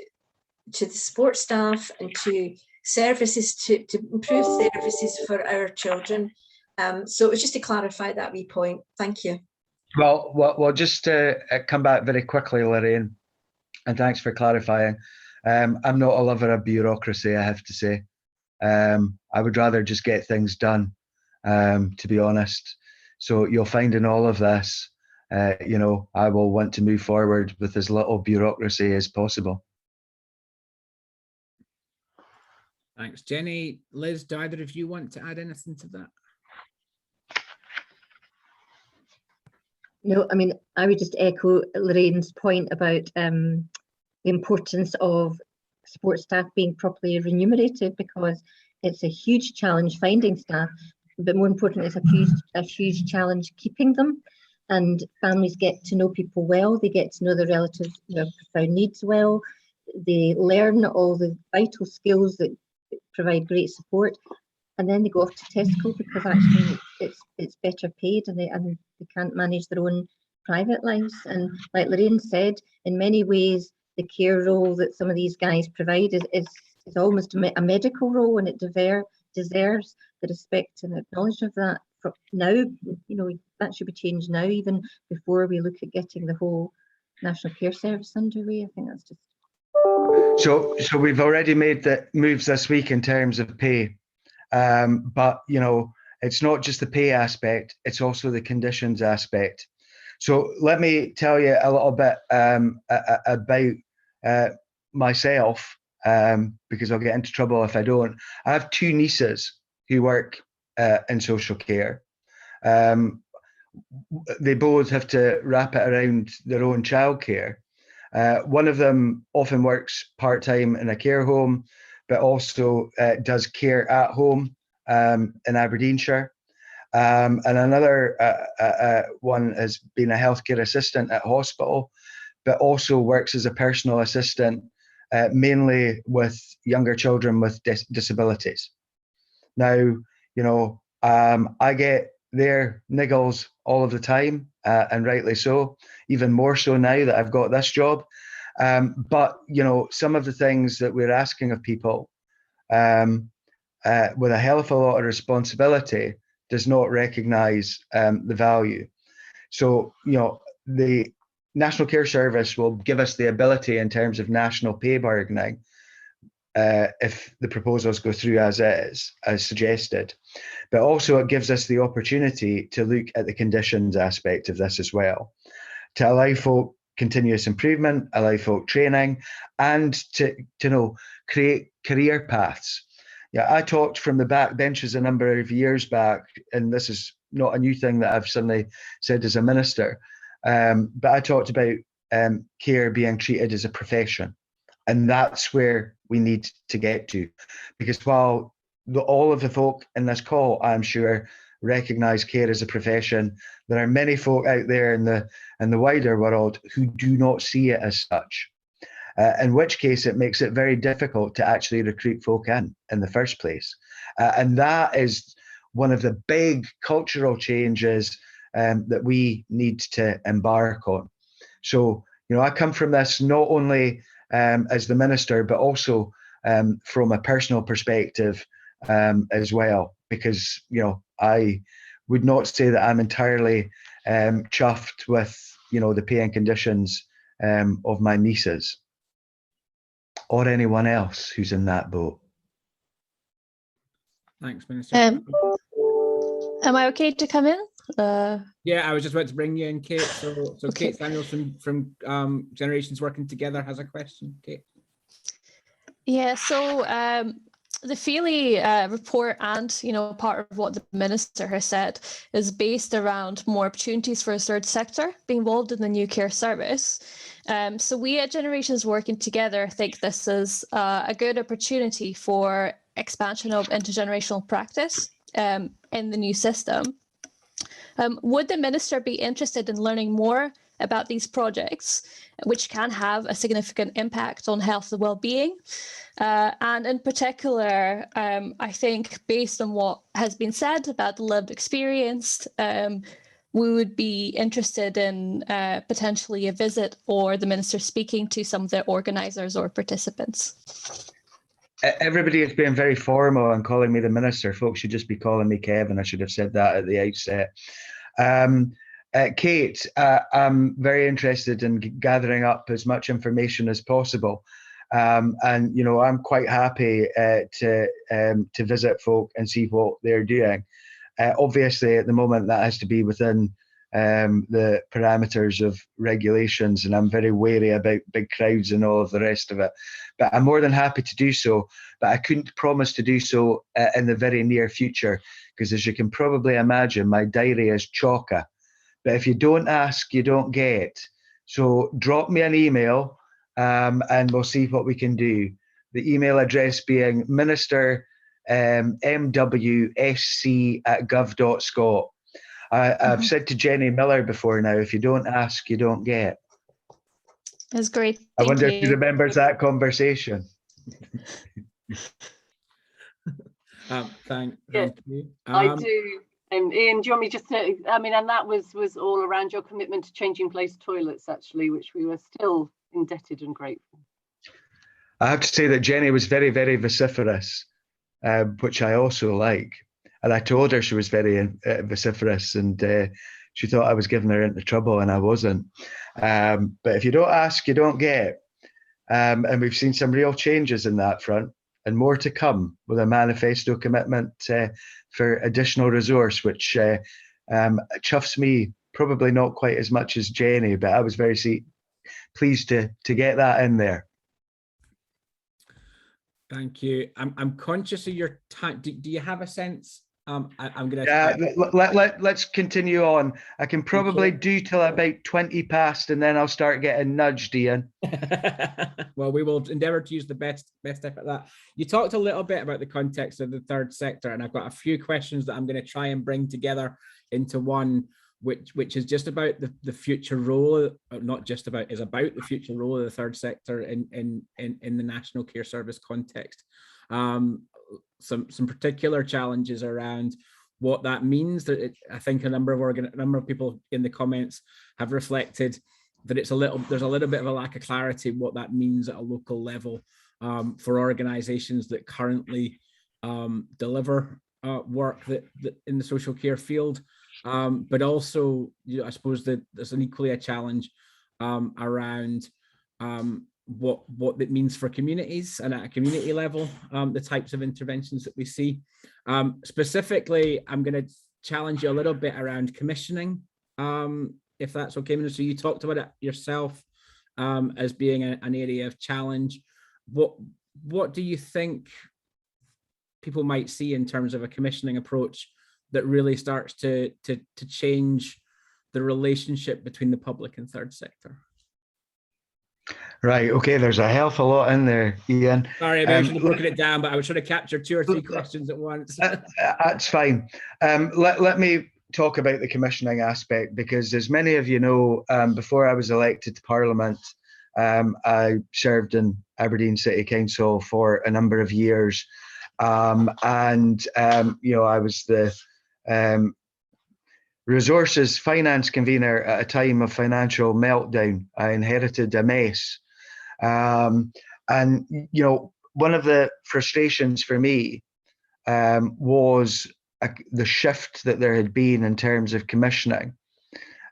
support staff and to services to improve services for our children. So it was just to clarify that wee point. Thank you. Well, just to come back very quickly, Lorraine, and thanks for clarifying. I'm not a lover of bureaucracy, I have to say. I would rather just get things done, to be honest. So you'll find in all of this, I will want to move forward with as little bureaucracy as possible. Thanks, Jenny. Liz, do either of you want to add anything to that? No, I mean, I would just echo Lorraine's point about the importance of support staff being properly remunerated, because it's a huge challenge finding staff, but more important, it's a huge challenge keeping them. And families get to know people well, they get to know their relatives, their profound needs well, they learn all the vital skills that provide great support, and then they go off to Tesco because actually it's better paid, and they can't manage their own private lives. And like Lorraine said, in many ways the care role that some of these guys provide is almost a medical role, and it deserves the respect and acknowledgement of that. Now, that should be changed now, even before we look at getting the whole National Care Service underway. I think that's just. So we've already made the moves this week in terms of pay, but it's not just the pay aspect; it's also the conditions aspect. So let me tell you a little bit about myself, because I'll get into trouble if I don't. I have 2 nieces who work in social care. They both have to wrap it around their own childcare. One of them often works part-time in a care home, but also does care at home in Aberdeenshire. And another one has been a healthcare assistant at hospital, but also works as a personal assistant, mainly with younger children with disabilities. Now, you know, I get their niggles all of the time, and rightly so, even more so now that I've got this job. But, you know, some of the things that we're asking of people with a hell of a lot of responsibility does not recognise the value. So, you know, the National Care Service will give us the ability in terms of national pay bargaining if the proposals go through as is, as suggested. But also it gives us the opportunity to look at the conditions aspect of this as well, to allow folk continuous improvement, allow folk training, and to know, create career paths. Yeah, I talked from the back benches a number of years back, and this is not a new thing that I've suddenly said as a minister, but I talked about care being treated as a profession. And that's where we need to get to. Because while all of the folk in this call, I'm sure, recognise care as a profession, there are many folk out there in the wider world who do not see it as such. In which case it makes it very difficult to actually recruit folk in the first place. And that is one of the big cultural changes that we need to embark on. So, you know, I come from this not only as the minister, but also from a personal perspective as well, because, you know, I would not say that I'm entirely chuffed with, you know, the pay and conditions of my nieces or anyone else who's in that boat. Thanks, Minister. Am I okay to come in? Yeah, I was just about to bring you in, Kate. So Okay. Kate Samuelson from Generations Working Together has a question. Kate. Yeah, so the Feely report and, you know, part of what the minister has said is based around more opportunities for a third sector being involved in the new care service. So we at Generations Working Together think this is a good opportunity for expansion of intergenerational practice in the new system. Would the minister be interested in learning more about these projects, which can have a significant impact on health and well-being? And in particular, I think based on what has been said about the lived experience, we would be interested in potentially a visit or the minister speaking to some of the organisers or participants. Everybody is being very formal and calling me the minister. Folks should just be calling me Kevin. I should have said that at the outset. Kate, I'm very interested in gathering up as much information as possible. And, you know, I'm quite happy to visit folk and see what they're doing. Obviously, at the moment, that has to be within the parameters of regulations, and I'm very wary about big crowds and all of the rest of it. But I'm more than happy to do so, but I couldn't promise to do so in the very near future, because as you can probably imagine, my diary is chocker. But if you don't ask, you don't get. So drop me an email and we'll see what we can do. The email address being minister.mwsc@gov.scot. I've said to Jenny Miller before now, if you don't ask, you don't get. That's great. I wonder if she remembers that conversation. Thank you. I do. Ian, do you want me just to, I mean, and that was all around your commitment to changing place toilets, actually, which we were still indebted and grateful. I have to say that Jenny was very, very vociferous, which I also like. And I told her she was very vociferous, and she thought I was giving her into trouble, and I wasn't. But if you don't ask, you don't get. And we've seen some real changes in that front, and more to come with a manifesto commitment for additional resource, which chuffs me, probably not quite as much as Jenny, but I was very pleased to get that in there. Thank you. I'm conscious of your time. Do you have a sense I'm going to... let's continue on. I can probably do till about 20 past, and then I'll start getting nudged, Ian. Well, we will endeavour to use the best step at that. You talked a little bit about the context of the third sector, and I've got a few questions that I'm going to try and bring together into one, which is just about the future role, not just about, is about the future role of the third sector in the National Care Service context. Some particular challenges around what that means. That I think a number of people in the comments have reflected that there's a little bit of a lack of clarity what that means at a local level for organisations that currently deliver work that in the social care field, but also, I suppose that there's equally a challenge around what it means for communities and at a community level, the types of interventions that we see. Specifically, I'm going to challenge you a little bit around commissioning, if that's okay, Minister. You talked about it yourself as being an area of challenge. What do you think people might see in terms of a commissioning approach that really starts to change the relationship between the public and third sector? Right. Okay. There's a hell of a lot in there, Ian. Sorry, I should have broken it down, but I was trying to capture 2 or 3 questions at once. That's fine. Let me talk about the commissioning aspect, because as many of you know, before I was elected to Parliament, I served in Aberdeen City Council for a number of years, and I was the resources finance convener at a time of financial meltdown. I inherited a mess. And one of the frustrations for me was the shift that there had been in terms of commissioning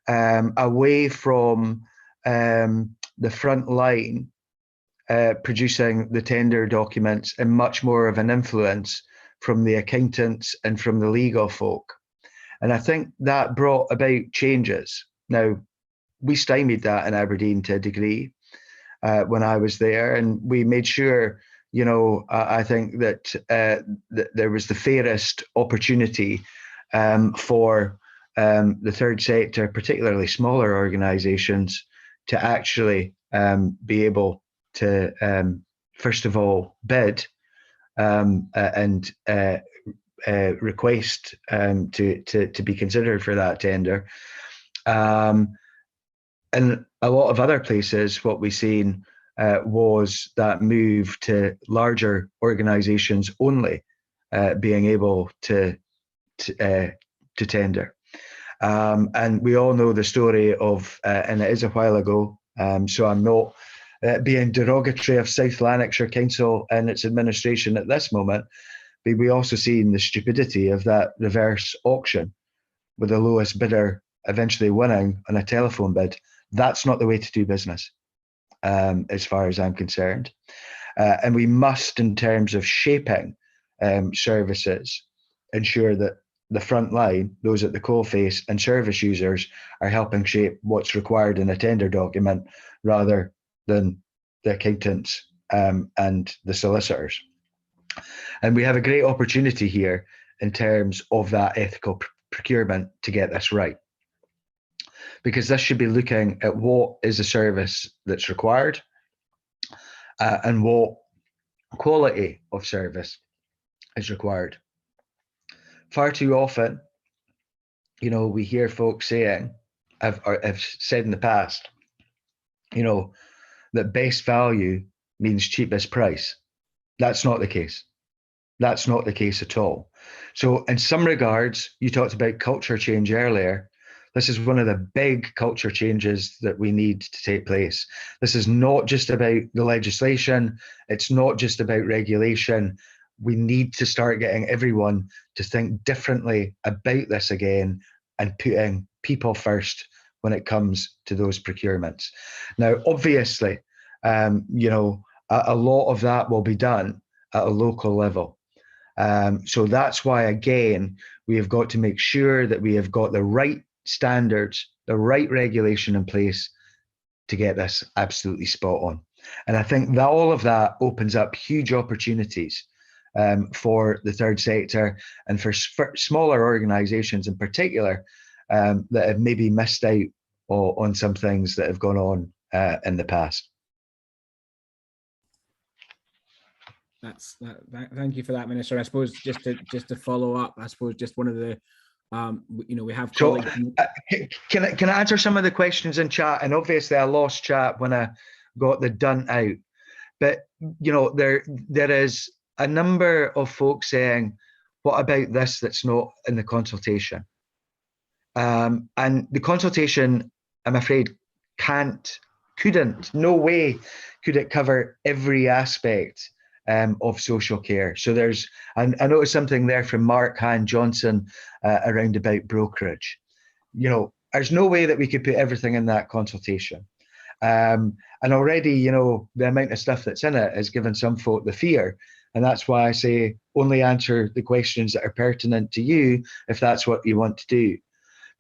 away from the front line producing the tender documents, and much more of an influence from the accountants and from the legal folk. And I think that brought about changes. Now, we stymied that in Aberdeen to a degree when I was there, and we made sure, I think that, that there was the fairest opportunity for the third sector, particularly smaller organisations, to actually be able to, first of all, bid and request to be considered for that tender. In a lot of other places, what we've seen was that move to larger organisations only being able to tender. And we all know the story of, and it is a while ago, so I'm not being derogatory of South Lanarkshire Council and its administration at this moment, but we also seen the stupidity of that reverse auction with the lowest bidder eventually winning on a telephone bid. That's not the way to do business, as far as I'm concerned. And we must, in terms of shaping services, ensure that the front line, those at the coalface, and service users are helping shape what's required in a tender document, rather than the accountants and the solicitors. And we have a great opportunity here in terms of that ethical procurement to get this right, because this should be looking at what is a service that's required and what quality of service is required. Far too often, we hear folks saying, I've said in the past, that best value means cheapest price. That's not the case. That's not the case at all. So in some regards, you talked about culture change earlier. This is one of the big culture changes that we need to take place. This is not just about the legislation. It's not just about regulation. We need to start getting everyone to think differently about this again and putting people first when it comes to those procurements. Now, obviously, a lot of that will be done at a local level. So that's why, again, we have got to make sure that we have got the right standards, the right regulation in place to get this absolutely spot on. And I think that all of that opens up huge opportunities for the third sector and for smaller organisations in particular that have maybe missed out on some things that have gone on in the past. Thank you for that, Minister. I suppose just to follow up, I suppose just one of the we have colleagues. So, can I answer some of the questions in chat? And obviously, I lost chat when I got the done out. But there is a number of folks saying, "What about this that's not in the consultation?" And the consultation, I'm afraid, couldn't, no way could it cover every aspect of social care. So I noticed something there from Mark Han Johnson around about brokerage. There's no way that we could put everything in that consultation. And already, the amount of stuff that's in it has given some folk the fear. And that's why I say only answer the questions that are pertinent to you if that's what you want to do.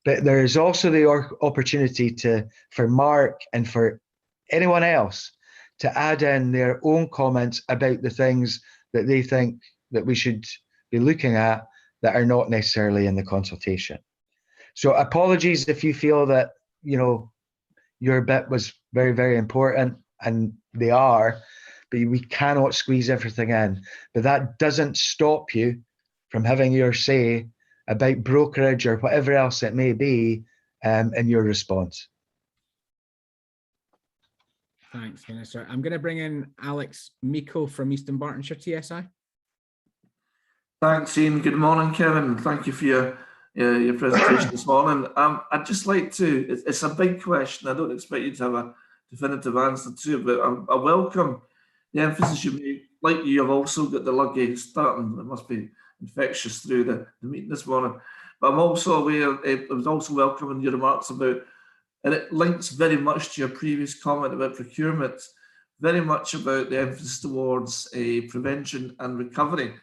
But there is also the opportunity for Mark and for anyone else to add in their own comments about the things that they think that we should be looking at that are not necessarily in the consultation. So apologies if you feel that, your bit was very, very important, and they are, but we cannot squeeze everything in. But that doesn't stop you from having your say about brokerage or whatever else it may be in your response. Thanks, Minister. I'm going to bring in Alex Miko from Eastern Bartonshire TSI. Thanks, Ian. Good morning, Kevin. Thank you for your presentation this morning. I'd just like to, it's a big question. I don't expect you to have a definitive answer to it, but I welcome the emphasis you made. Like you have also got the lucky starting. It must be infectious through the meeting this morning. But I'm also aware, I was also welcoming your remarks about, and it links very much to your previous comment about procurement, very much about the emphasis towards prevention and recovery,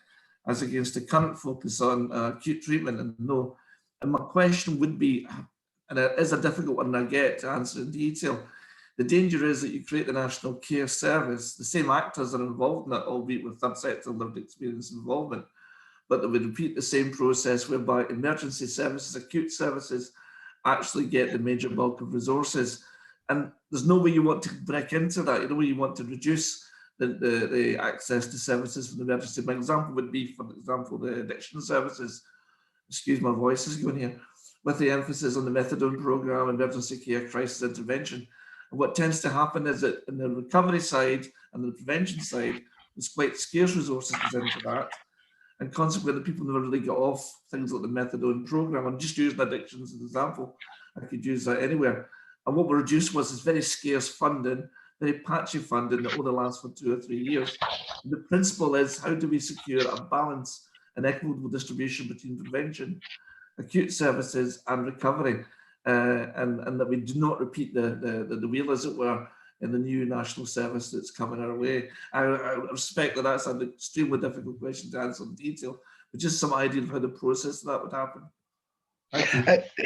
as against the current focus on acute treatment. And my question would be, and it is a difficult one I get to answer in detail, the danger is that you create the National Care Service, the same actors are involved in it, albeit with third sector lived experience involvement, but they would repeat the same process whereby emergency services, acute services, actually get the major bulk of resources. And there's no way you want to break into that. You know, you want to reduce the access to services from the emergency. My example would be, for example, the addiction services. Excuse my voice is going here, with the emphasis on the methadone program, emergency care, crisis intervention. And what tends to happen is that in the recovery side and the prevention side, there's quite scarce resources into that. And consequently, people never really get off things like the methadone program. I'm just using addiction as an example. I could use that anywhere. And what we reduced was this very scarce funding, very patchy funding that only lasts for 2 or 3 years. And the principle is, how do we secure a balance and equitable distribution between prevention, acute services and recovery, and that we do not repeat the wheel, as it were, in the new national service that's coming our way. I respect that that's an extremely difficult question to answer in detail, but just some idea of how the process of that would happen. Thank you.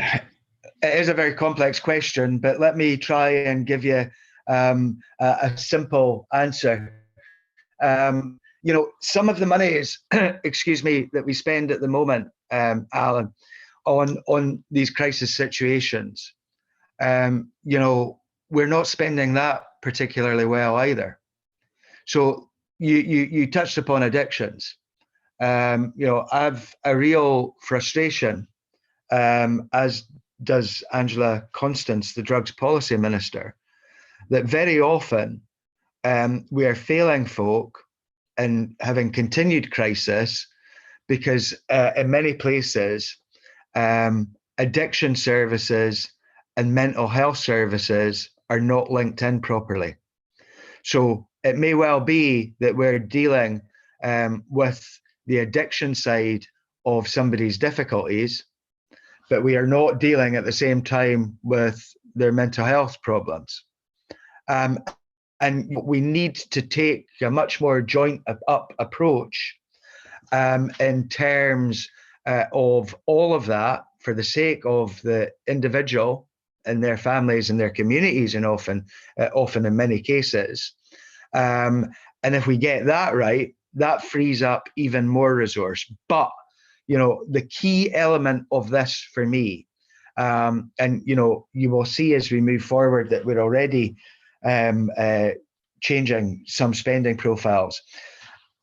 It is a very complex question, but let me try and give you a simple answer. Some of the money is, excuse me, that we spend at the moment, Alan, on these crisis situations. We're not spending that particularly well either. So you touched upon addictions. I've a real frustration, as does Angela Constance, the Drugs Policy Minister, that very often we are failing folk and having continued crisis because in many places, addiction services and mental health services are not linked in properly. So it may well be that we're dealing with the addiction side of somebody's difficulties, but we are not dealing at the same time with their mental health problems. And we need to take a much more joint up approach in terms of all of that for the sake of the individual and their families and their communities, and often in many cases. And if we get that right, that frees up even more resource. But, you know, the key element of this for me, and, you know, you will see as we move forward that we're already changing some spending profiles,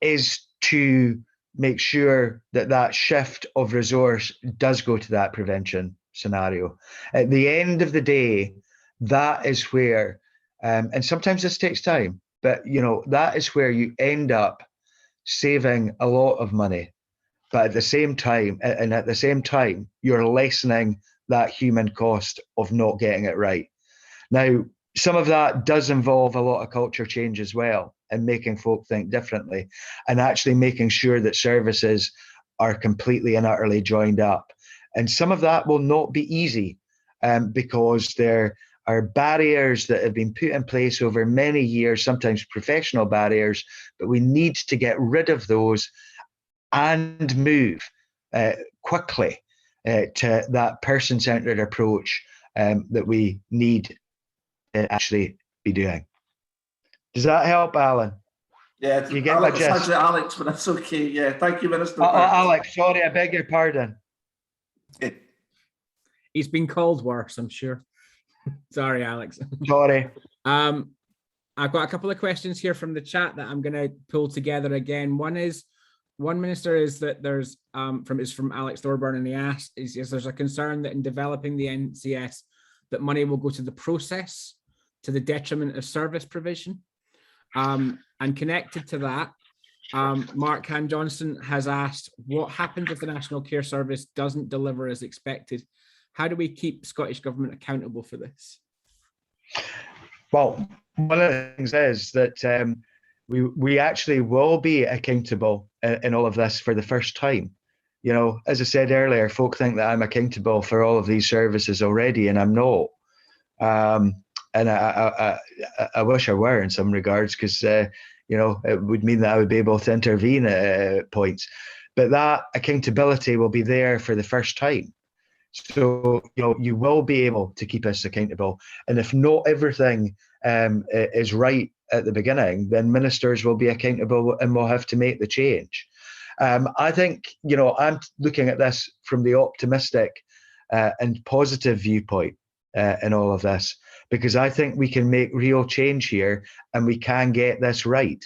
is to make sure that that shift of resource does go to that prevention scenario. At the end of the day, that is where, and sometimes this takes time, but, you know, that is where you end up saving a lot of money. But at the same time, you're lessening that human cost of not getting it right. Now, some of that does involve a lot of culture change as well, and making folk think differently, and actually making sure that services are completely and utterly joined up. And some of that will not be easy, because there are barriers that have been put in place over many years, sometimes professional barriers, but we need to get rid of those and move quickly to that person-centered approach that we need to actually be doing. Does that help, Alan? Yeah, you get my it's gist? actually Alex, but that's okay. Yeah, thank you, Minister. Alex, sorry, I beg your pardon. He's been called worse, I'm sure. Sorry, Alex. Sorry. I've got a couple of questions here from the chat that I'm going to pull together again. One minister is that there's from Alex Thorburn, and he asked is there's a concern that in developing the NCS that money will go to the process to the detriment of service provision. And connected to that, Mark Han Johnson has asked, what happens if the National Care Service doesn't deliver as expected? How do we keep Scottish Government accountable for this? Well, one of the things is that we actually will be accountable in all of this for the first time. You know, as I said earlier, folk think that I'm accountable for all of these services already, and I'm not. And I wish I were in some regards, because you know, it would mean that I would be able to intervene at points. But that accountability will be there for the first time. So, you know, you will be able to keep us accountable. And if not everything is right at the beginning, then ministers will be accountable and will have to make the change. I think, you know, I'm looking at this from the optimistic and positive viewpoint in all of this, because I think we can make real change here and we can get this right.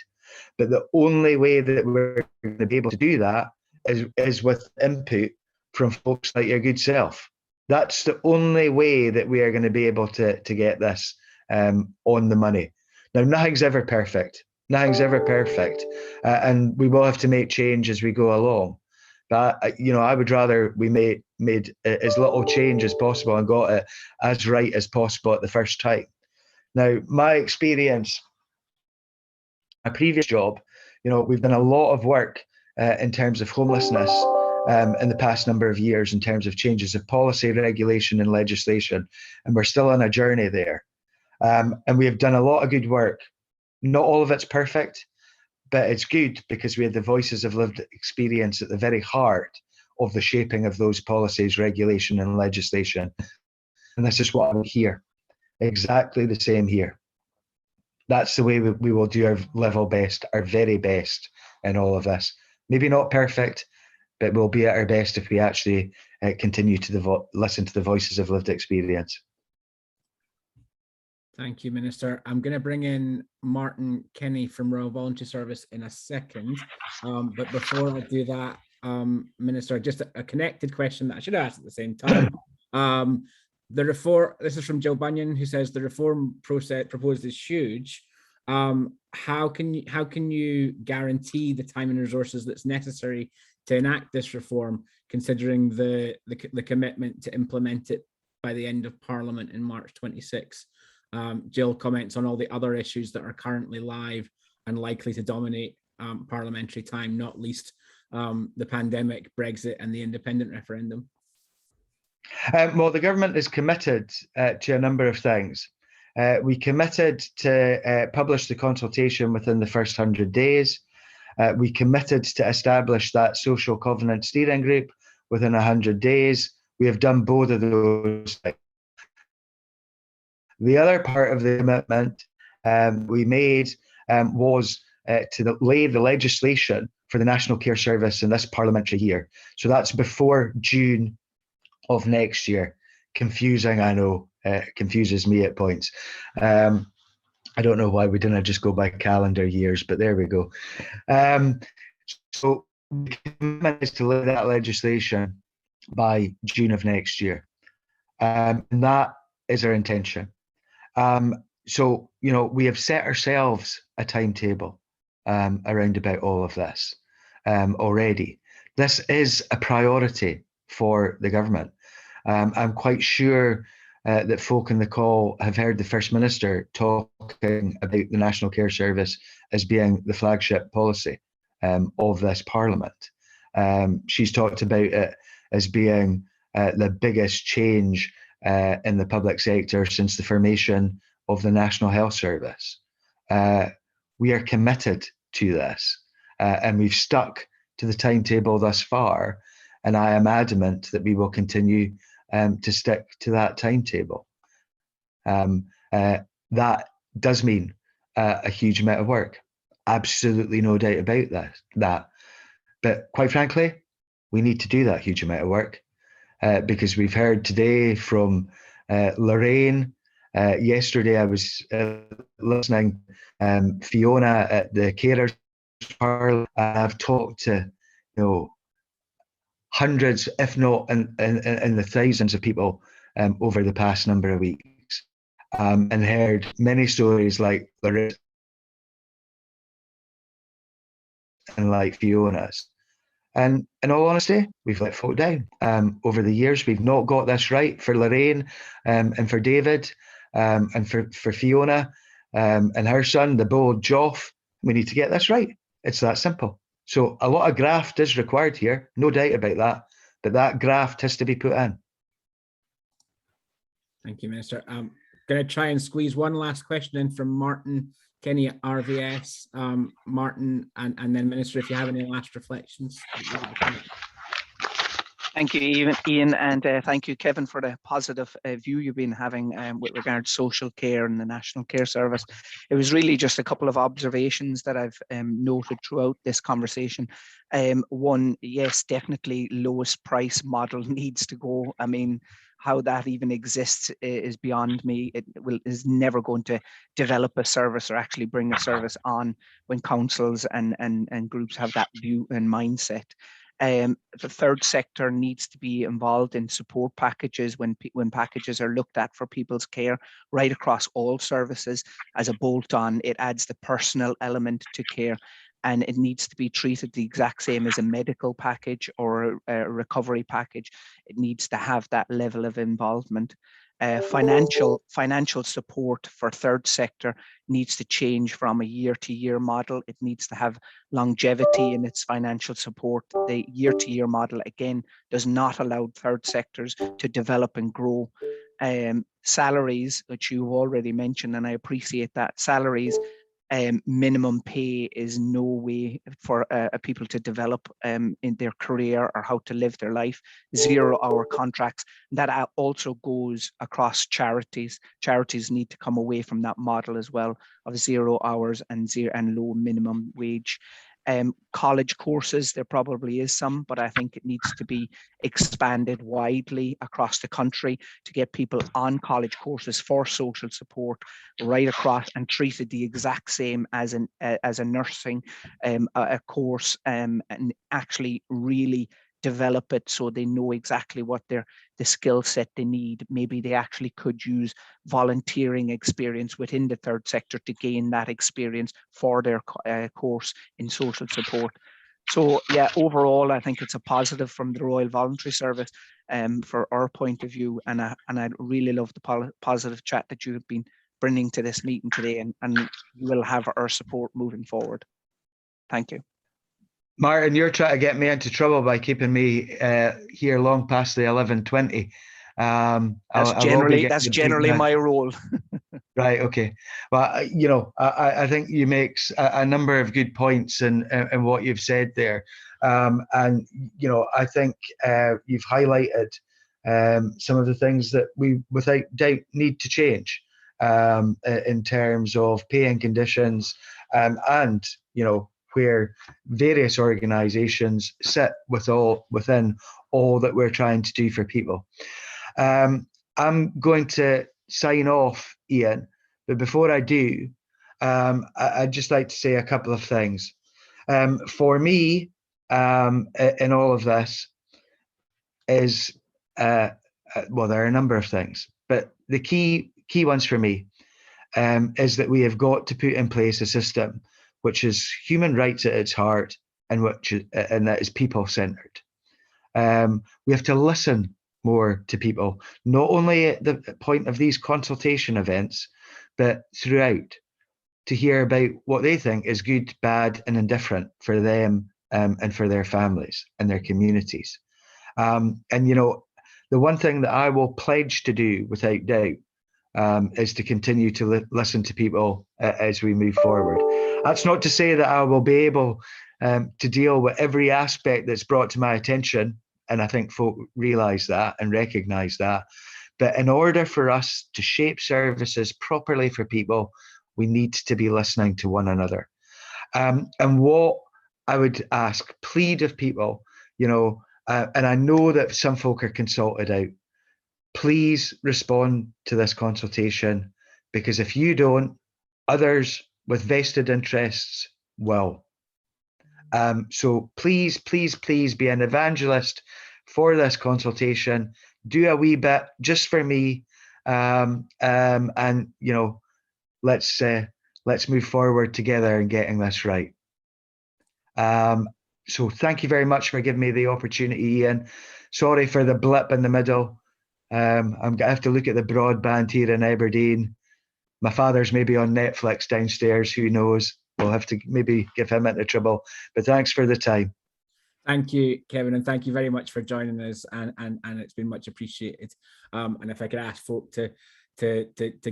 But the only way that we're going to be able to do that is with input from folks like your good self. That's the only way that we are going to be able to get this on the money. Now, nothing's ever perfect. Nothing's ever perfect. And we will have to make change as we go along. But, you know, I would rather we made as little change as possible and got it as right as possible at the first time. Now, my experience, my previous job, you know, we've done a lot of work in terms of homelessness in the past number of years, in terms of changes of policy, regulation and legislation. And we're still on a journey there. And we have done a lot of good work. Not all of it's perfect, but it's good because we had the voices of lived experience at the very heart of the shaping of those policies, regulation and legislation. And this is what I'm here. Exactly the same here. That's the way we will do our level best, our very best in all of this. Maybe not perfect, but we'll be at our best if we actually continue to listen to the voices of lived experience. Thank you, Minister. I'm going to bring in Martin Kenny from Royal Voluntary Service in a second. But before I do that, Minister, just a connected question that I should have asked at the same time. This is from Jill Bunyan, who says the reform process proposed is huge. How can you guarantee the time and resources that's necessary to enact this reform, considering the commitment to implement it by the end of Parliament in March 26? Jill comments on all the other issues that are currently live and likely to dominate parliamentary time, not least the pandemic, Brexit and the independent referendum. Well, the government is committed to a number of things. We committed to publish the consultation within the first 100 days. We committed to establish that social covenant steering group within 100 days. We have done both of those things. The other part of the commitment we made was to lay the legislation for the National Care Service in this parliamentary year. So that's before June of next year. Confusing, I know, confuses me at points. I don't know why we didn't just go by calendar years, but there we go. So the commitment is to lay that legislation by June of next year. And that is our intention. So, we have set ourselves a timetable around about all of this already. This is a priority for the government. I'm quite sure that folk in the call have heard the First Minister talking about the National Care Service as being the flagship policy of this Parliament. She's talked about it as being the biggest change in the public sector since the formation of the National Health Service. We are committed to this, and we've stuck to the timetable thus far, and I am adamant that we will continue to stick to that timetable. That does mean a huge amount of work, absolutely no doubt about that. But quite frankly, we need to do that huge amount of work because we've heard today from Lorraine. Yesterday I was listening Fiona at the Carers Parliament. I've talked to hundreds, if not in the thousands of people over the past number of weeks, and heard many stories like Lorraine and like Fiona's. And in all honesty, we've let folk down. Over the years, we've not got this right for Lorraine and for David and for Fiona and her son, the bold Joff. We need to get this right. It's that simple. So a lot of graft is required here, no doubt about that, but that graft has to be put in. Thank you, Minister. I'm going to try and squeeze one last question in from Martin Kenny at RVS. Martin, and then Minister, if you have any last reflections. Thank you, Ian, and thank you, Kevin, for the positive view you've been having with regard to social care and the National Care Service. It was really just a couple of observations that I've noted throughout this conversation. One, yes, definitely lowest price model needs to go. I mean, how that even exists is beyond me. It is never going to develop a service or actually bring a service on when councils and groups have that view and mindset. The third sector needs to be involved in support packages when packages are looked at for people's care right across all services. As a bolt-on, it adds the personal element to care, and it needs to be treated the exact same as a medical package or a recovery package. It needs to have that level of involvement. Financial support for third sector needs to change from a year-to-year model. It needs to have longevity in its financial support. The year-to-year model, again, does not allow third sectors to develop and grow. Salaries, which you've already mentioned, and I appreciate that, salaries, minimum pay is no way for people to develop in their career or how to live their life. 0-hour contracts. That also goes across charities. Charities need to come away from that model as well of 0 hours and low minimum wage. College courses, there probably is some, but I think it needs to be expanded widely across the country to get people on college courses for social support right across and treated the exact same as a nursing a course, and actually really develop it so they know exactly what the skill set they need. Maybe they actually could use volunteering experience within the third sector to gain that experience for their course in social support. So yeah, overall, I think it's a positive from the Royal Voluntary Service for our point of view, and I really love the positive chat that you have been bringing to this meeting today, and you will have our support moving forward. Thank you. Martin, you're trying to get me into trouble by keeping me here long past the 11:20. That's generally my role. Right. Okay. Well, I think you make a number of good points in what you've said there, and I think you've highlighted some of the things that we, without doubt, need to change. in terms of pay and conditions, and where various organisations sit within all that we're trying to do for people. I'm going to sign off, Ian, but before I do, I'd just like to say a couple of things. For me, in all of this is, well, there are a number of things, but the key ones for me is that we have got to put in place a system which is human rights at its heart and that is people-centred. We have to listen more to people, not only at the point of these consultation events, but throughout, to hear about what they think is good, bad, and indifferent for them and for their families and their communities. And the one thing that I will pledge to do without doubt is to continue to listen to people as we move forward. That's not to say that I will be able to deal with every aspect that's brought to my attention, and I think folk realise that and recognise that. But in order for us to shape services properly for people, we need to be listening to one another. And what I would ask, plead of people, and I know that some folk are consulted out, please respond to this consultation, because if you don't, others with vested interests will. So please, please, please be an evangelist for this consultation. Do a wee bit just for me, and let's move forward together in getting this right. So thank you very much for giving me the opportunity, Ian. Sorry for the blip in the middle. I have to look at the broadband here in Aberdeen. My father's maybe on Netflix downstairs, who knows? We'll have to maybe give him into trouble. But thanks for the time. Thank you, Kevin, and thank you very much for joining us, and it's been much appreciated. And if I could ask folk to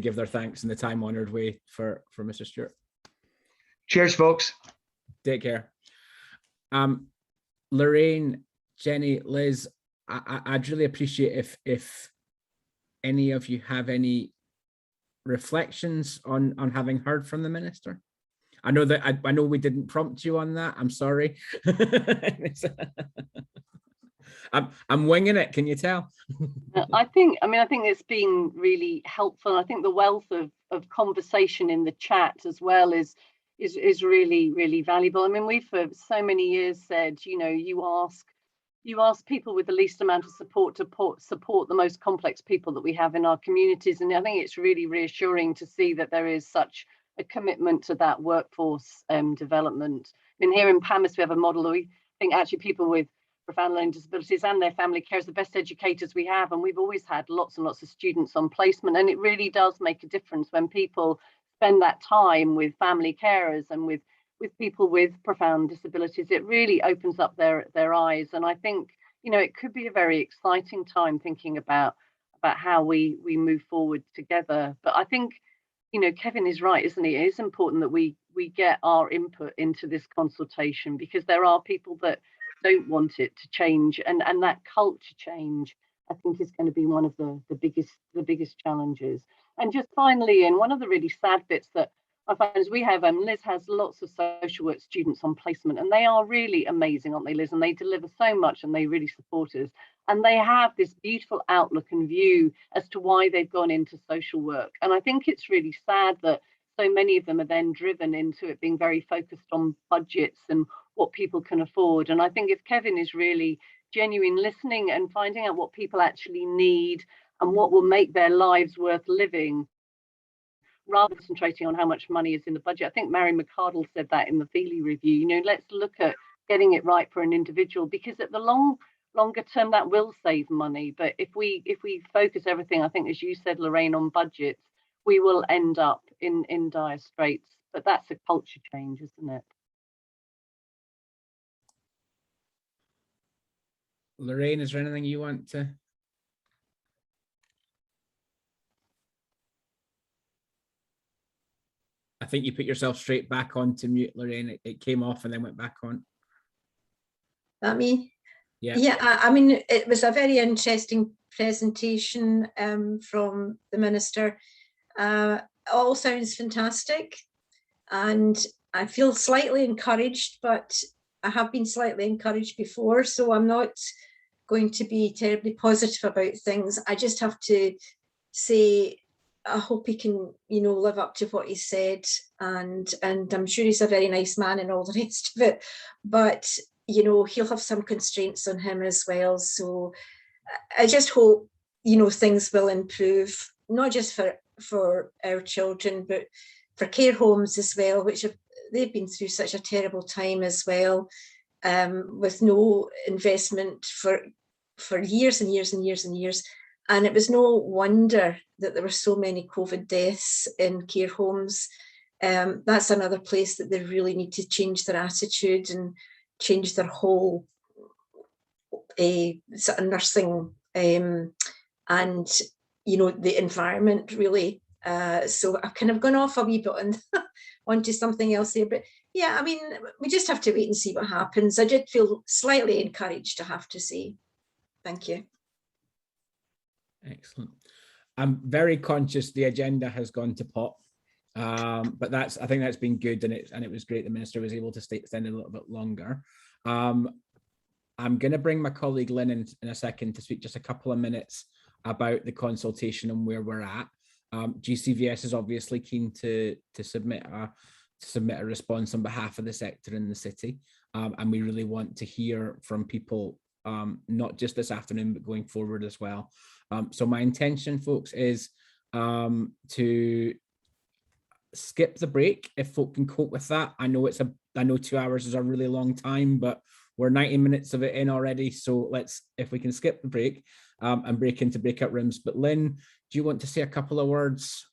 give their thanks in the time-honoured way for Mr. Stewart. Cheers, folks. Take care. Lorraine, Jenny, Liz, I'd really appreciate if any of you have any reflections on having heard from the Minister. I know that I know we didn't prompt you on that. I'm sorry. I'm winging it. Can you tell? I think it's been really helpful. I think the wealth of conversation in the chat as well is really, really valuable. I mean, we've for so many years said, you ask people with the least amount of support to support the most complex people that we have in our communities. And I think it's really reassuring to see that there is such a commitment to that workforce development. I mean, here in PAMIS, we have a model that we think actually people with profound learning disabilities and their family care is the best educators we have. And we've always had lots and lots of students on placement. And it really does make a difference when people spend that time with family carers and with people with profound disabilities. It really opens up their eyes. And I think, it could be a very exciting time thinking about how we move forward together. But I think, Kevin is right, isn't he? It is important that we get our input into this consultation, because there are people that don't want it to change, and that culture change, I think, is going to be one of the biggest challenges. And just finally, and one of the really sad bits that I find is we have, Liz has lots of social work students on placement, and they are really amazing, aren't they, Liz? And they deliver so much, and they really support us. And they have this beautiful outlook and view as to why they've gone into social work. And I think it's really sad that so many of them are then driven into it being very focused on budgets and what people can afford. And I think if Kevin is really genuine listening and finding out what people actually need and what will make their lives worth living, rather than concentrating on how much money is in the budget. I think Mary McCardle said that in the Feely review. Let's look at getting it right for an individual, because at the longer term that will save money. But if we focus everything, I think, as you said, Lorraine, on budgets, we will end up in dire straits. But that's a culture change, isn't it? Lorraine, is there anything you want to? I think you put yourself straight back onto mute, Lorraine. It came off and then went back on. That me? Yeah. Yeah, I mean, it was a very interesting presentation from the Minister. All sounds fantastic, and I feel slightly encouraged, but I have been slightly encouraged before, so I'm not going to be terribly positive about things. I just have to say, I hope he can, you know, live up to what he said, and I'm sure he's a very nice man and all the rest of it, but you know, he'll have some constraints on him as well. So I just hope, you know, things will improve, not just for our children, but for care homes as well, which they've been through such a terrible time as well, with no investment for years and years and years and years. And it was no wonder that there were so many COVID deaths in care homes. That's another place that they really need to change their attitude and change their whole sort of nursing and, you know, the environment really. So I've kind of gone off a wee bit and onto something else there. But yeah, I mean, we just have to wait and see what happens. I did feel slightly encouraged, I have to say. Thank you. Excellent. I'm very conscious the agenda has gone to pot, but I think that's been good, and it was great the Minister was able to extend it a little bit longer. I'm going to bring my colleague Lynn in a second to speak just a couple of minutes about the consultation and where we're at. GCVS is obviously keen to submit a response on behalf of the sector in the city, and we really want to hear from people, not just this afternoon, but going forward as well. So my intention, folks, is to skip the break if folk can cope with that. I know 2 hours is a really long time, but we're 90 minutes of it in already. So if we can skip the break and break into breakout rooms. But Lynn, do you want to say a couple of words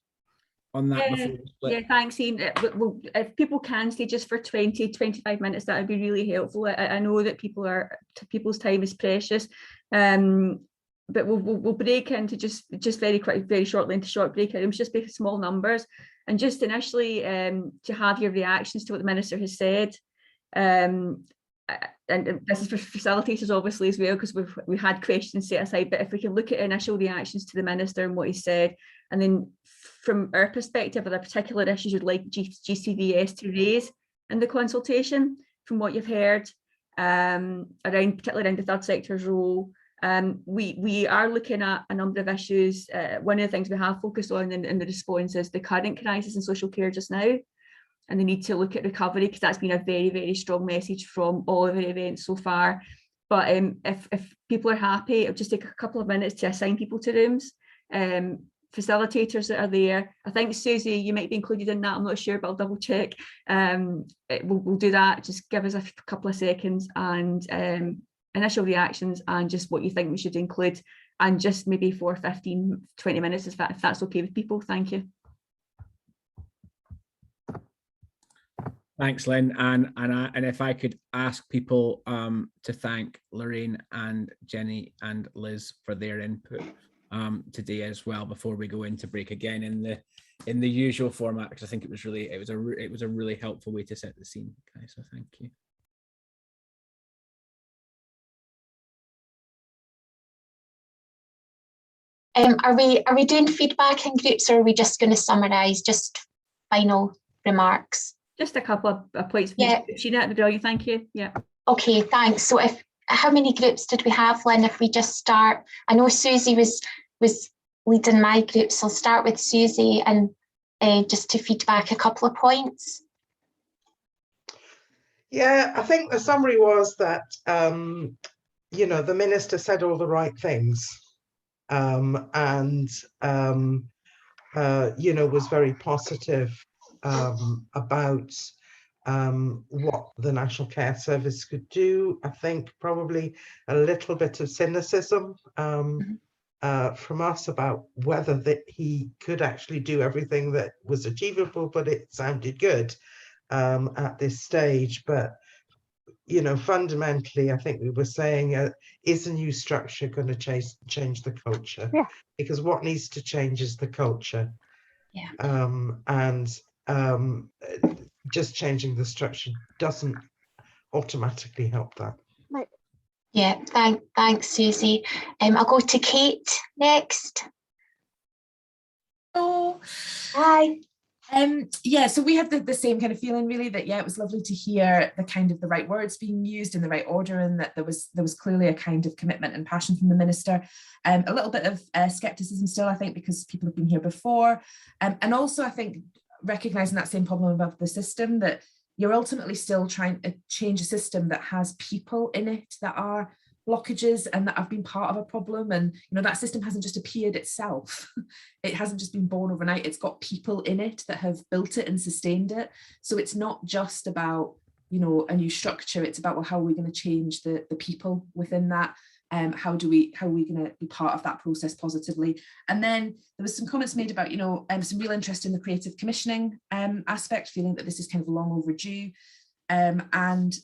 on that? Yeah, thanks, Ian. Well, if people can stay just for 20-25 minutes, that would be really helpful. I know that people's time is precious. But we'll break into just very quick, very shortly into short breakout rooms, just with small numbers, and just initially to have your reactions to what the Minister has said. And this is for facilitators obviously as well, because we had questions set aside, but if we can look at initial reactions to the Minister and what he said, and then from our perspective, are there particular issues you'd like GCVS to raise in the consultation from what you've heard, particularly around the third sector's role? We are looking at a number of issues. One of the things we have focused on in the response is the current crisis in social care just now, and the need to look at recovery, because that's been a very, very strong message from all of our events so far. But if people are happy, it'll just take a couple of minutes to assign people to rooms. Facilitators that are there, I think Susie, you might be included in that, I'm not sure, but I'll double check. We'll do that. Just give us a couple of seconds and initial reactions and just what you think we should include, and just maybe for 15-20 minutes if that's okay with people. Thank you. Thanks, Lynn. And if I could ask people to thank Lorraine and Jenny and Liz for their input today as well, before we go into break again in the usual format, because I think it was a really helpful way to set the scene, guys. So thank you. Are we doing feedback in groups, or are we just going to summarise just final remarks? Just a couple of points. Yeah. Sheena, that'd be brilliant. Thank you. Yeah. Okay, thanks. So how many groups did we have, Lynn? If we just start, I know Susie was leading my group, so I'll start with Susie and just to feedback a couple of points. Yeah, I think the summary was that you know, the Minister said all the right things, and you know, was very positive about what the National Care Service could do. I think probably a little bit of cynicism from us about whether he could actually do everything that was achievable, but it sounded good at this stage. But you know, fundamentally, I think we were saying, is a new structure going to change the culture? Yeah. Because what needs to change is the culture. Yeah. Just changing the structure doesn't automatically help that. Right. Yeah, thanks, Susie. I'll go to Kate next. Hello. Hi. Yeah, so we had the same kind of feeling, really, that yeah, it was lovely to hear the kind of the right words being used in the right order, and that there was clearly a kind of commitment and passion from the minister. A little bit of skepticism still, I think, because people have been here before, and also I think recognising that same problem about the system, that you're ultimately still trying to change a system that has people in it that are blockages and that have been part of a problem. And that system hasn't just appeared itself. It hasn't just been born overnight. It's got people in it that have built it and sustained it. So it's not just about a new structure. It's about, well, how are we going to change the people within that? How are we going to be part of that process positively? And then there was some comments made about some real interest in the creative commissioning aspect, feeling that this is kind of long overdue. And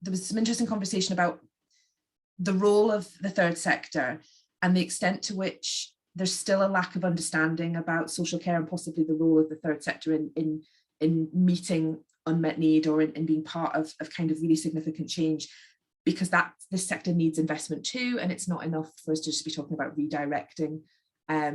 there was some interesting conversation about the role of the third sector and the extent to which there's still a lack of understanding about social care, and possibly the role of the third sector in meeting unmet need, or in being part of kind of really significant change, because this sector needs investment too, and it's not enough for us to just be talking about redirecting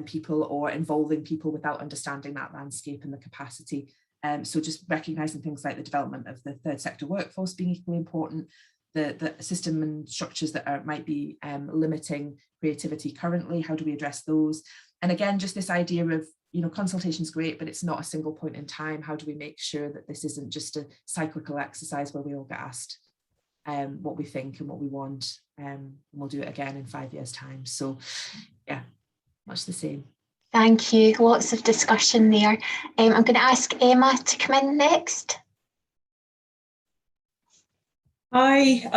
people or involving people without understanding that landscape and the capacity. So just recognising things like the development of the third sector workforce being equally important, the system and structures that might be limiting creativity currently, how do we address those? And again, just this idea of, consultation is great, but it's not a single point in time. How do we make sure that this isn't just a cyclical exercise where we all get asked what we think and what we want, and we'll do it again in 5 years' time. So yeah, much the same. Thank you. Lots of discussion there. I'm going to ask Emma to come in next. Hi,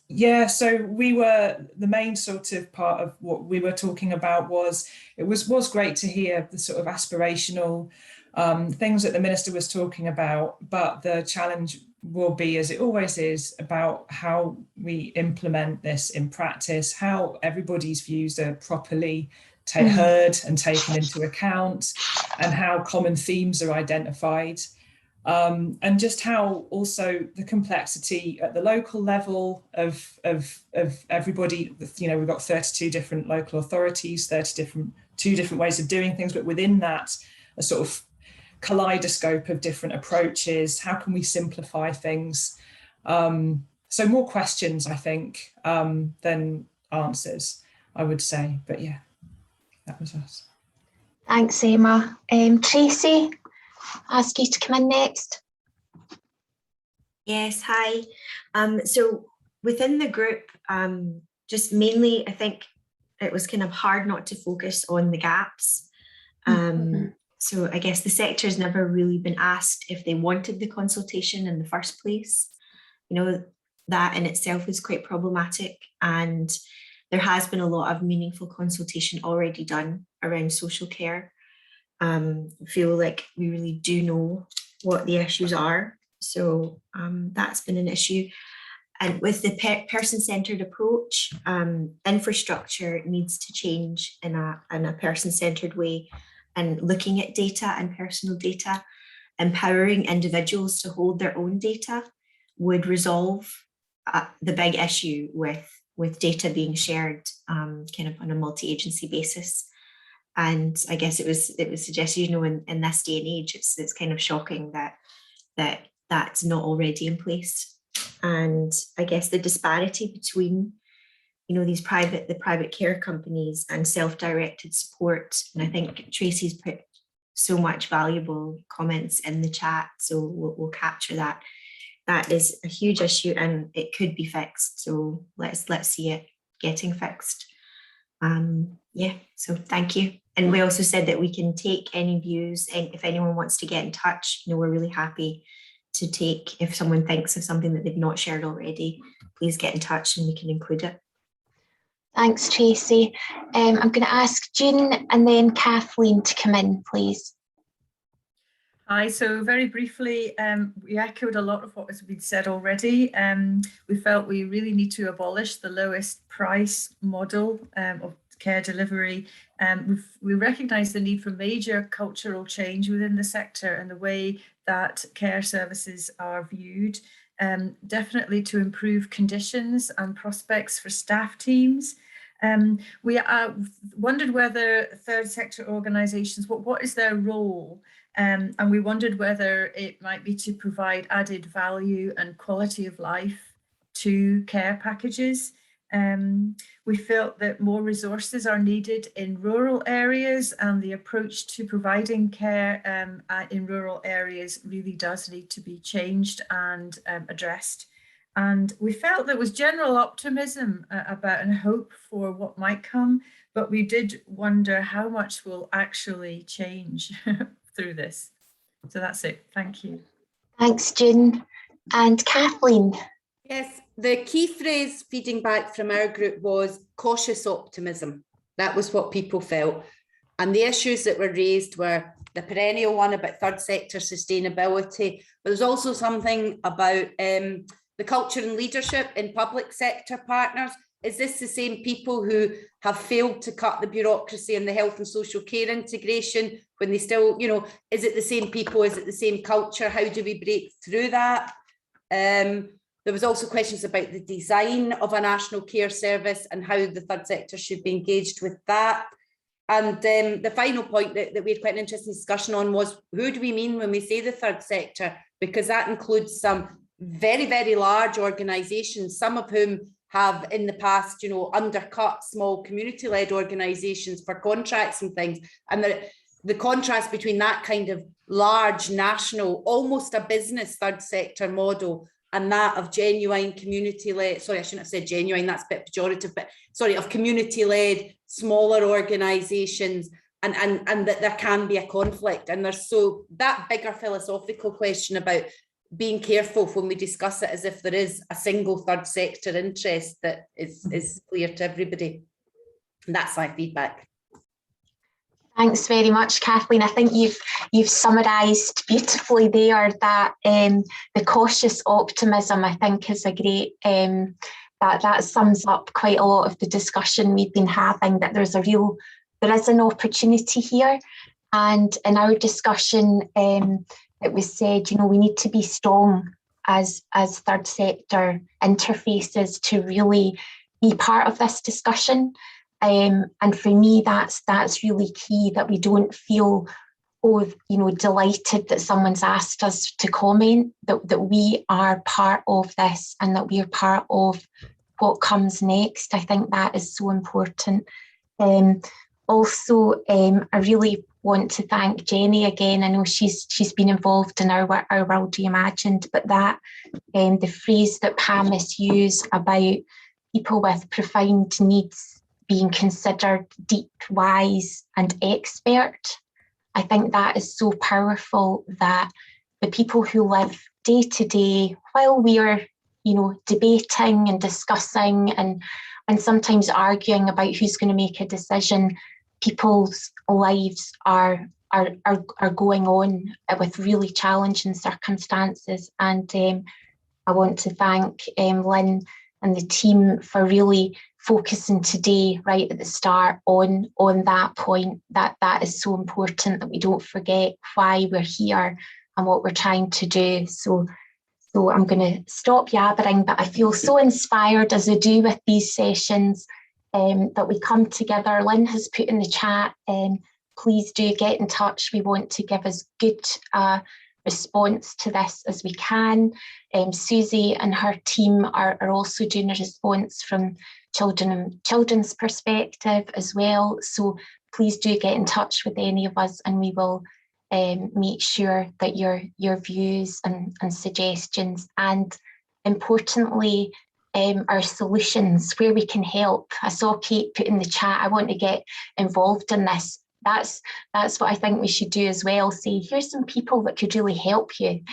yeah, so the main sort of part of what we were talking about was great to hear the sort of aspirational things that the minister was talking about, but the challenge will be, as it always is, about how we implement this in practice, how everybody's views are properly heard and taken into account, and how common themes are identified. And just how also the complexity at the local level of everybody, we've got 32 different local authorities, two different ways of doing things, but within that, a sort of kaleidoscope of different approaches. How can we simplify things? So more questions, I think, than answers, I would say. But yeah, that was us. Thanks, Emma. Tracy, ask you to come in next. Yes, hi. So within the group, just mainly, I think it was kind of hard not to focus on the gaps. So I guess the sector has never really been asked if they wanted the consultation in the first place. That in itself is quite problematic, and there has been a lot of meaningful consultation already done around social care. I feel like we really do know what the issues are. So that's been an issue. And with the person-centered approach, infrastructure needs to change in a person-centered way, and looking at data and personal data, empowering individuals to hold their own data would resolve the big issue with data being shared kind of on a multi-agency basis. And I guess it was suggested, in this day and age, it's kind of shocking that that's not already in place. And I guess the disparity between, the private care companies and self-directed support. And I think Tracy's put so much valuable comments in the chat, so we'll capture that. That is a huge issue, and it could be fixed. So let's see it getting fixed. Yeah, so thank you. And we also said that we can take any views, and if anyone wants to get in touch, we're really happy to take, if someone thinks of something that they've not shared already, please get in touch and we can include it. Thanks, Tracy. I'm going to ask Jean and then Kathleen to come in, please. Hi, so very briefly, we echoed a lot of what has been said already. We felt we really need to abolish the lowest price model of care delivery. We recognise the need for major cultural change within the sector and the way that care services are viewed, definitely to improve conditions and prospects for staff teams, We wondered whether third sector organisations, what is their role? And we wondered whether it might be to provide added value and quality of life to care packages. We felt that more resources are needed in rural areas, and the approach to providing care in rural areas really does need to be changed and addressed. And we felt there was general optimism about and hope for what might come, but we did wonder how much will actually change through this. So that's it. Thank you. Thanks, June. And Kathleen. Yes, the key phrase feeding back from our group was cautious optimism. That was what people felt. And the issues that were raised were the perennial one about third sector sustainability, but there's also something about the culture and leadership in public sector partners. Is this the same people who have failed to cut the bureaucracy and the health and social care integration when they still, you know, is it the same people? Is it the same culture? How do we break through that? There was also questions about the design of a national care service and how the third sector should be engaged with that. And the final point that we had quite an interesting discussion on was, who do we mean when we say the third sector? Because that includes some very, very large organisations, some of whom have in the past, you know, undercut small community-led organisations for contracts and things. And the contrast between that kind of large national, almost a business third sector model and that of genuine community-led, sorry, I shouldn't have said genuine, that's a bit pejorative, but sorry, of community-led, smaller organisations, and that there can be a conflict. And there's so that bigger philosophical question about being careful when we discuss it as if there is a single third sector interest that is clear to everybody. And that's my feedback. Thanks very much, Kathleen. I think you've summarised beautifully there that the cautious optimism, I think, is a great that sums up quite a lot of the discussion we've been having, that there is an opportunity here. And in our discussion, it was said, you know, we need to be strong as third sector interfaces to really be part of this discussion. And for me, that's really key, that we don't feel, delighted that someone's asked us to comment, that we are part of this and that we are part of what comes next. I think that is so important. Also, I really want to thank Jenny again. I know she's been involved in our World Reimagined, but that the phrase that Pam has used about people with profound needs being considered deep, wise and expert, I think that is so powerful, that the people who live day to day while we are, debating and discussing and sometimes arguing about who's going to make a decision, people's lives are going on with really challenging circumstances. And I want to thank Lynn and the team for really focusing today right at the start on that point, that is so important, that we don't forget why we're here and what we're trying to do. So I'm going to stop yabbering, but I feel so inspired, as I do with these sessions, that we come together. Lynn has put in the chat, please do get in touch. We want to give as good response to this as we can. Susie and her team are also doing a response from children's perspective as well. So please do get in touch with any of us, and we will make sure that your views and suggestions, and importantly, our solutions, where we can help. I saw Kate put in the chat, I want to get involved in this. That's what I think we should do as well. Say, here's some people that could really help you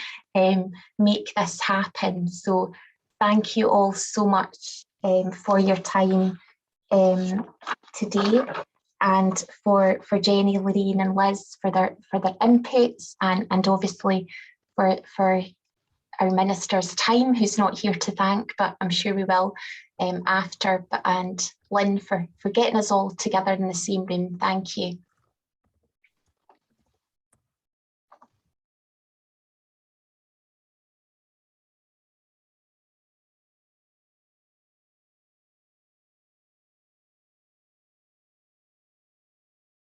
make this happen. So thank you all so much for your time today, and for Jenny, Lorraine and Liz for their inputs, and obviously for our minister's time, who's not here to thank, but I'm sure we will after, and Lynn for getting us all together in the same room. Thank you.